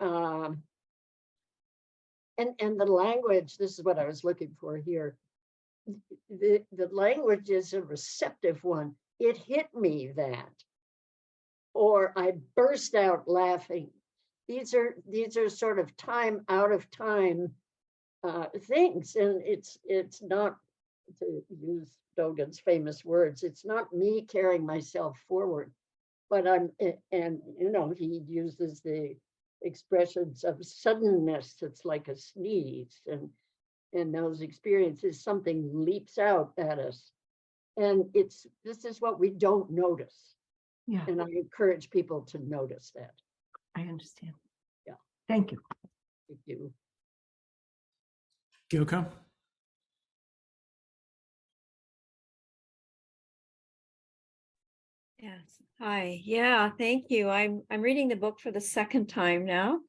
and the language, this is what I was looking for here. The language is a receptive one. It hit me that, or I burst out laughing. These are sort of time out of time things, and it's not, to use Dogen's famous words, it's not me carrying myself forward, but he uses the expressions of suddenness. It's like a sneeze, and those experiences, something leaps out at us, and this is what we don't notice. Yeah, And I encourage people to notice that. I understand. Yeah. Thank you. Thank you. Gyoko? Yes. Hi. Yeah, thank you. I'm reading the book for the second time now.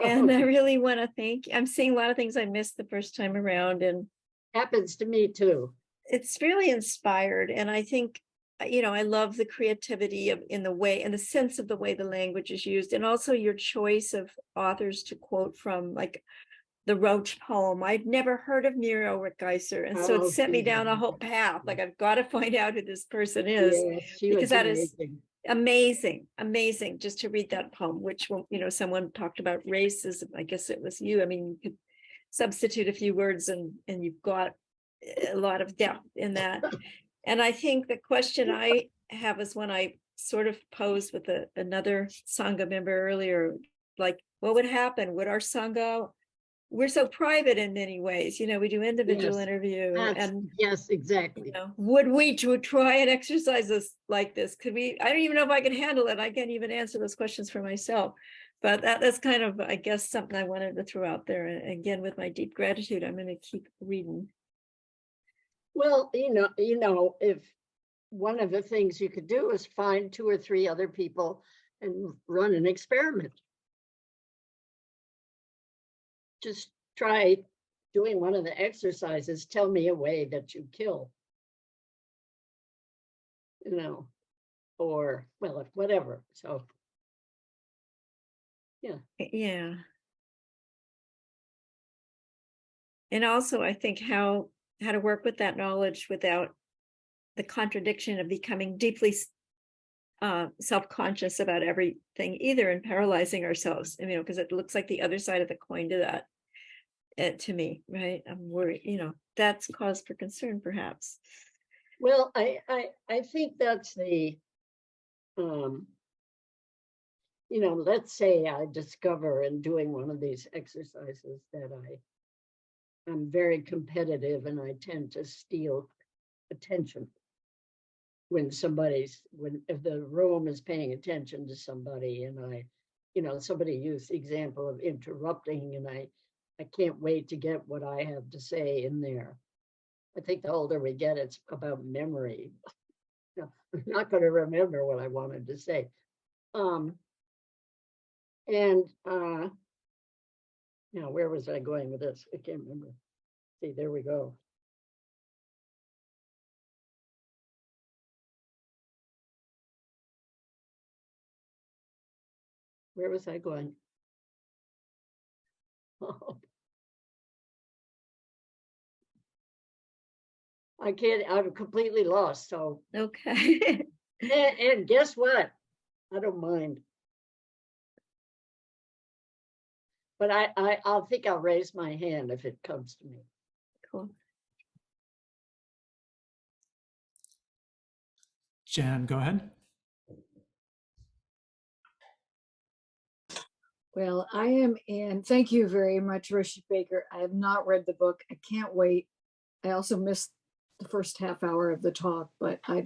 And I really want to I'm seeing a lot of things I missed the first time around, and happens to me too. It's really inspired. And I think, I love the creativity in the way and the sense of the way the language is used, and also your choice of authors to quote from, like the Roach poem. I'd never heard of Muriel Rukeyser, and so it sent me down a whole path. Like, I've got to find out who this person is, she because was that is amazing. just to read that poem, which, someone talked about racism. I guess it was you. I mean, you could substitute a few words and you've got a lot of depth in that. And I think the question I have is one I sort of posed with another Sangha member earlier, like, what would happen? Would our Sangha, we're so private in many ways, we do individual interview, and yes, exactly. Would we try and exercise this like this? Could we? I don't even know if I can handle it. I can't even answer those questions for myself. But that's kind of, I guess, something I wanted to throw out there. And again, with my deep gratitude, I'm going to keep reading. Well, if one of the things you could do is find 2 or 3 other people and run an experiment. Just try doing one of the exercises. Tell me a way that you kill. Or, well, whatever. So, yeah. Yeah. And also, I think how how to work with that knowledge without the contradiction of becoming deeply self-conscious about everything either, and paralyzing ourselves, because it looks like the other side of the coin to that, to me, right? I'm worried, that's cause for concern, perhaps. Well, I think that's the, let's say I discover in doing one of these exercises that I'm very competitive and I tend to steal attention when if the room is paying attention to somebody, and somebody used the example of interrupting, and I can't wait to get what I have to say in there. I think the older we get, it's about memory. I'm not going to remember what I wanted to say. Now, where was I going with this? I can't remember. See, there we go. Where was I going? Oh. I can't, I'm completely lost. So, okay. and guess what? I don't mind. But I'll think I'll raise my hand if it comes to me. Cool. Jan, go ahead. Well, I am in. Thank you very much, Roshi Baker. I have not read the book. I can't wait. I also missed the first half hour of the talk, but I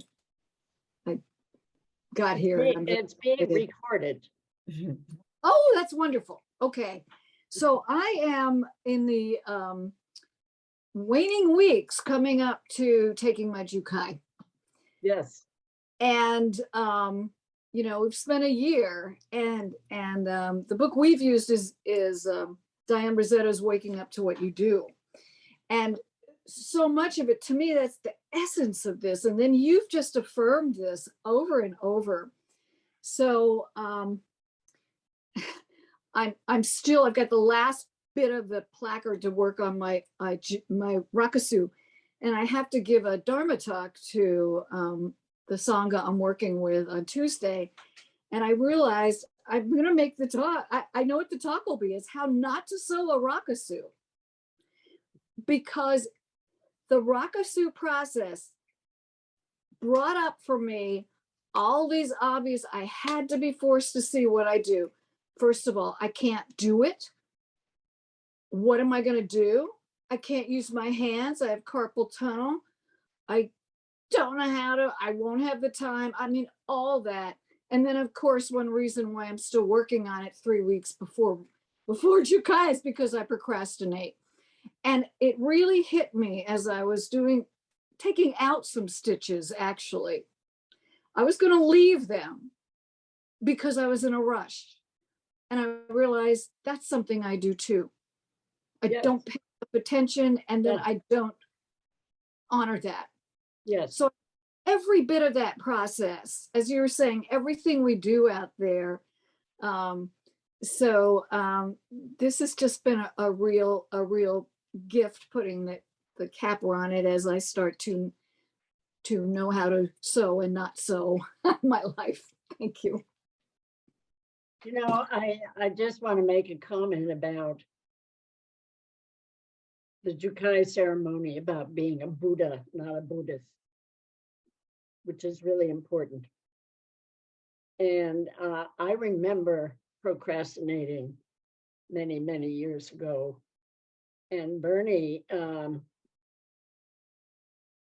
got here. And It's being recorded. Oh, that's wonderful. Okay. So I am in the waning weeks coming up to taking my Jukai. Yes. And we've spent a year, and the book we've used is Diane Rossetto's Waking Up to What You Do. And so much of it, to me, that's the essence of this. And then you've just affirmed this over and over. So I've got the last bit of the placard to work on my rakusu, and I have to give a dharma talk to the Sangha I'm working with on Tuesday. And I realized I'm going to make the talk. I know what the talk will be. It's how not to sew a rakusu. Because the rakusu process brought up for me all these obvious, I had to be forced to see what I do. First of all, I can't do it. What am I going to do? I can't use my hands. I have carpal tunnel. I don't know how to, I won't have the time. I mean, all that. And then, of course, one reason why I'm still working on it 3 weeks before Jukai is because I procrastinate. And it really hit me as I was taking out some stitches, actually. I was going to leave them because I was in a rush. And I realized that's something I do too. I don't pay enough attention, and then I don't honor that. Yes. So every bit of that process, as you were saying, everything we do out there. This has just been a real gift, putting the capper on it as I start to know how to sew and not sew my life. Thank you. I just want to make a comment about the Jukai ceremony, about being a Buddha, not a Buddhist, which is really important. And I remember procrastinating many, many years ago. And Bernie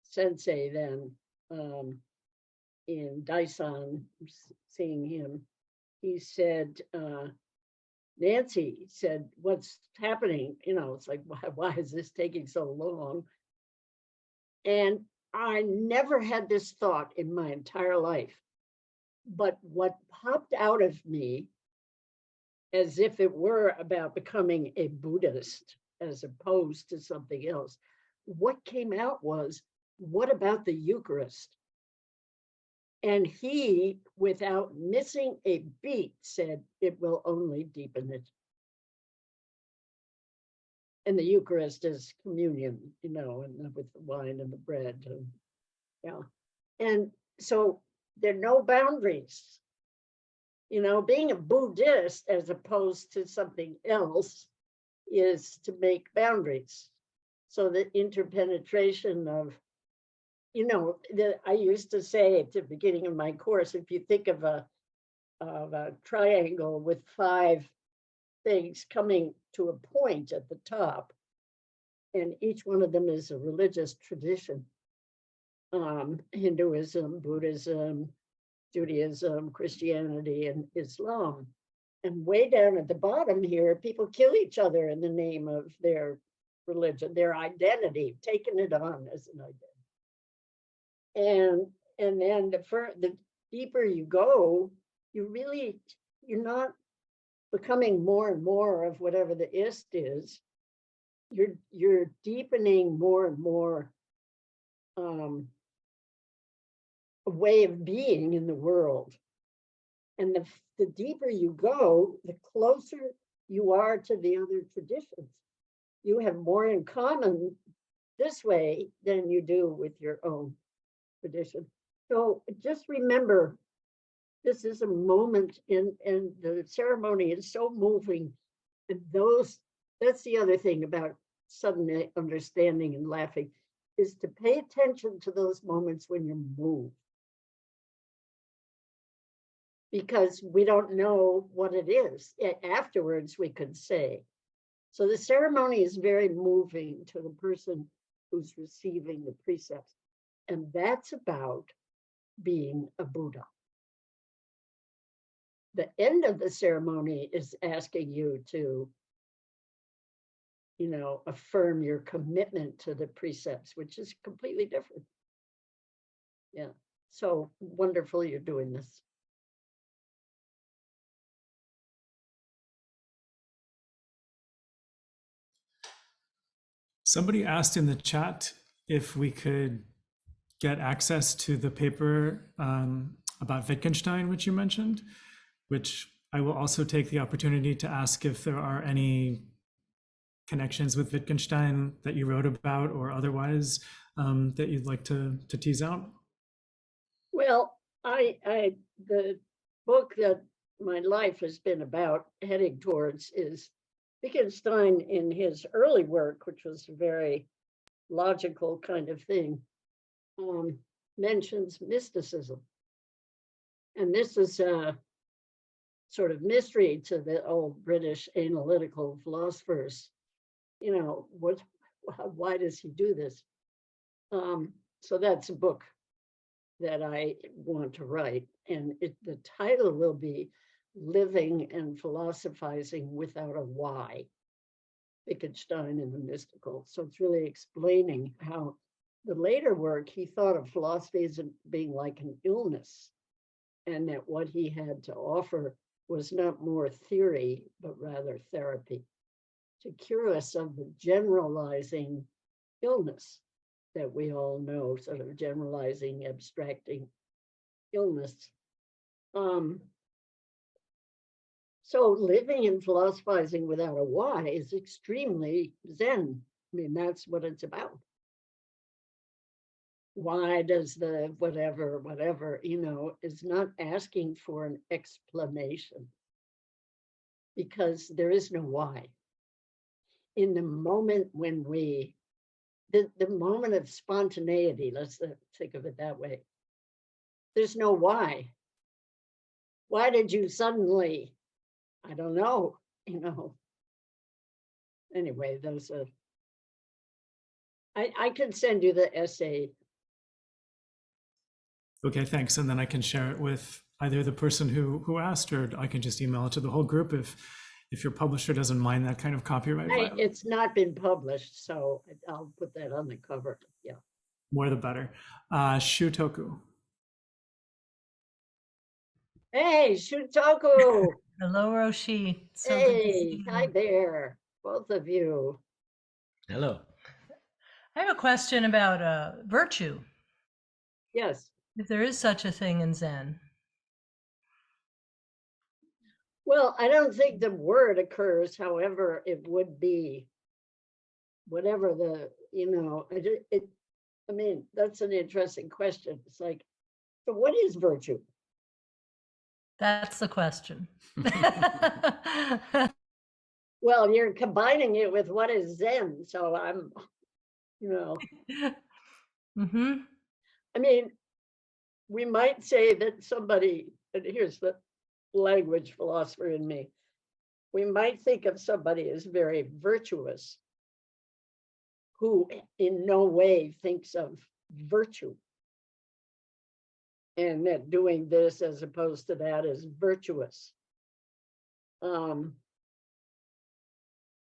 Sensei then, in Daisan, seeing him, he said, Nancy said, what's happening? It's like, why is this taking so long? And I never had this thought in my entire life. But what popped out of me, as if it were about becoming a Buddhist as opposed to something else, what came out was, what about the Eucharist? And he, without missing a beat, said, it will only deepen it. And the Eucharist is communion, you know, and with the wine and the bread. And, yeah. And so there are no boundaries. You know, being a Buddhist as opposed to something else is to make boundaries. So the interpenetration of, you know, I used to say at the beginning of my course, if you think of a triangle with 5 things coming to a point at the top, and each one of them is a religious tradition, Hinduism, Buddhism, Judaism, Christianity, and Islam. And way down at the bottom here, people kill each other in the name of their religion, their identity, taking it on as an identity. And then the deeper you go, you're not becoming more and more of whatever the ist is. You're deepening more and more a way of being in the world. And the deeper you go, the closer you are to the other traditions. You have more in common this way than you do with your own tradition. So just remember, this is a moment and the ceremony is so moving. And that's the other thing about sudden understanding and laughing, is to pay attention to those moments when you're moved. Because we don't know what it is. Afterwards, we could say. So the ceremony is very moving to the person who's receiving the precepts. And that's about being a Buddha. The end of the ceremony is asking you to, you know, affirm your commitment to the precepts, which is completely different. Yeah, so wonderful you're doing this. Somebody asked in the chat if we could get access to the paper about Wittgenstein, which you mentioned, which I will also take the opportunity to ask if there are any connections with Wittgenstein that you wrote about or otherwise that you'd like to tease out. Well, the book that my life has been about heading towards is Wittgenstein in his early work, which was a very logical kind of thing, mentions mysticism. And this is a sort of mystery to the old British analytical philosophers. You know, why does he do this? So that's a book that I want to write. And the title will be Living and Philosophizing Without a Why, Wittgenstein and the Mystical. So it's really explaining how the later work, he thought of philosophy as being like an illness, and that what he had to offer was not more theory, but rather therapy, to cure us of the generalizing illness that we all know, sort of generalizing, abstracting illness. So living and philosophizing without a why is extremely Zen. I mean, that's what it's about. Why does the whatever, you know, is not asking for an explanation, because there is no why. In the moment when the moment of spontaneity, let's think of it that way, there's no why. Why did you suddenly? I don't know, you know. Anyway, those are, I can send you the essay. Okay, thanks. And then I can share it with either the person who asked, or I can just email it to the whole group if your publisher doesn't mind that kind of copyright. It's not been published, so I'll put that on the cover. Yeah. More the better. Shutoku. Hey, Shutoku. Hello, Roshi. So good to see Hey, hi you. there, both of you. Hello. I have a question about virtue. Yes. If there is such a thing in Zen. Well, I don't think the word occurs, however, it would be whatever the, I mean, that's an interesting question. It's like, so what is virtue? That's the question. Well, you're combining it with what is Zen. So I'm, Mm-hmm. I mean, we might say that somebody, and here's the language philosopher in me, we might think of somebody as very virtuous who in no way thinks of virtue. And that doing this as opposed to that is virtuous.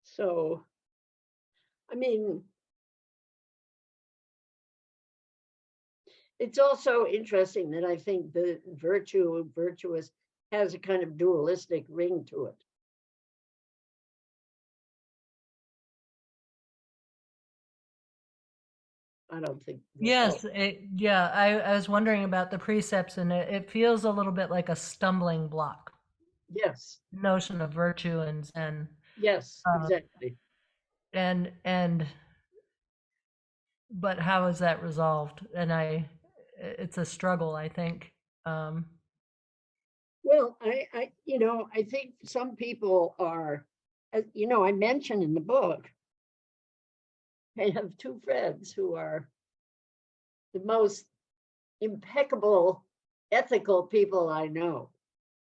So, I mean, it's also interesting that I think the virtuous, has a kind of dualistic ring to it. I don't think. Yes, yeah, I was wondering about the precepts, and it feels a little bit like a stumbling block. Yes. Notion of virtue and Zen. Yes, exactly. But how is that resolved? And it's a struggle, I think. Well, I think some people are, I mentioned in the book, I have two friends who are the most impeccable, ethical people I know.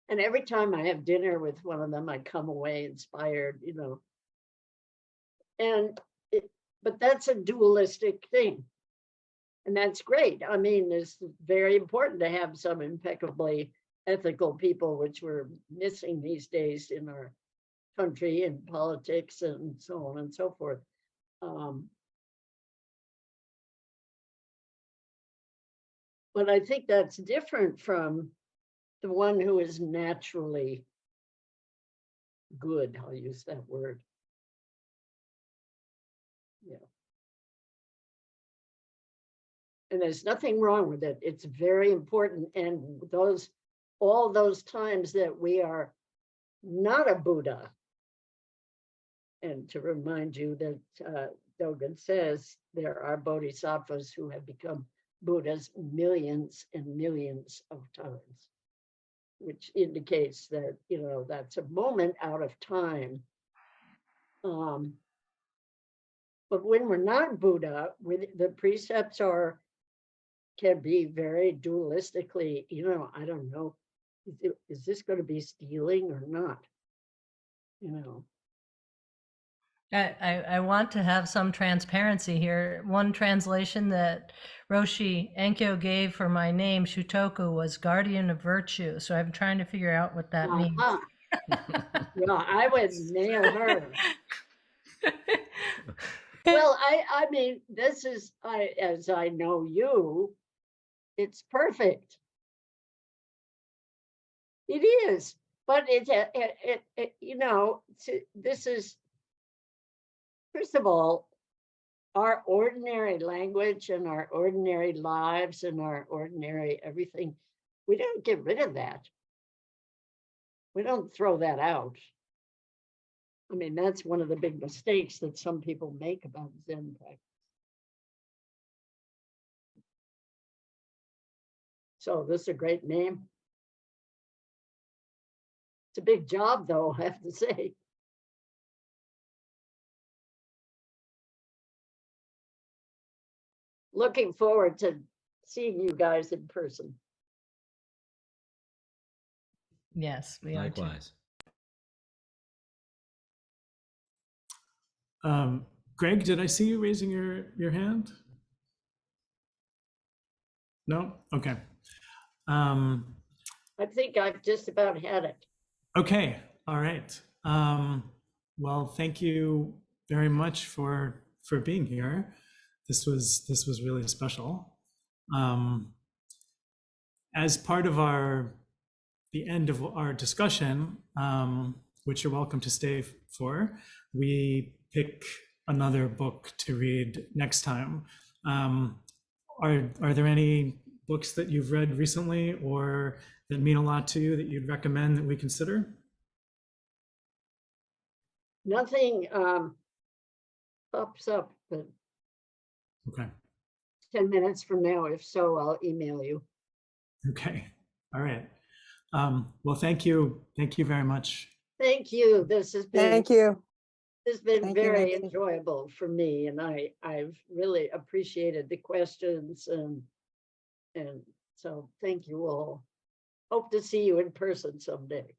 And every time I have dinner with one of them, I come away inspired, but that's a dualistic thing. And that's great. I mean, it's very important to have some impeccably ethical people, which we're missing these days in our country and politics and so on and so forth. But I think that's different from the one who is naturally good. I'll use that word. Yeah. And there's nothing wrong with it. It's very important. And all those times that we are not a Buddha, and to remind you that Dogen says there are bodhisattvas who have become Buddhas millions and millions of times, which indicates that, that's a moment out of time. But when we're not Buddha, the precepts can be very dualistically, I don't know, is this going to be stealing or not? I want to have some transparency here. One translation that Roshi Enkyo gave for my name, Shutoku, was guardian of virtue. So I'm trying to figure out what that means. Yeah, I would nail her. Well, I mean, this is, as I know you, it's perfect. It is, but this is, first of all, our ordinary language and our ordinary lives and our ordinary everything, we don't get rid of that. We don't throw that out. I mean, that's one of the big mistakes that some people make about Zen practice. So this is a great name. It's a big job, though, I have to say. Looking forward to seeing you guys in person. Yes, we are too. Likewise. Greg, did I see you raising your hand? No? Okay. I think I've just about had it. Okay. All right. Well, thank you very much for being here. This was really special. As part of the end of our discussion, which you're welcome to stay for, we pick another book to read next time. Are there any books that you've read recently or that mean a lot to you that you'd recommend that we consider? Nothing pops up, but Okay. 10 minutes from now, if so, I'll email you. Okay. All right. Well, thank you. Thank you very much. Thank you. This has been Thank you. Thank you, very Nancy. enjoyable for me, and I've really appreciated the questions, and so thank you all. Hope to see you in person someday.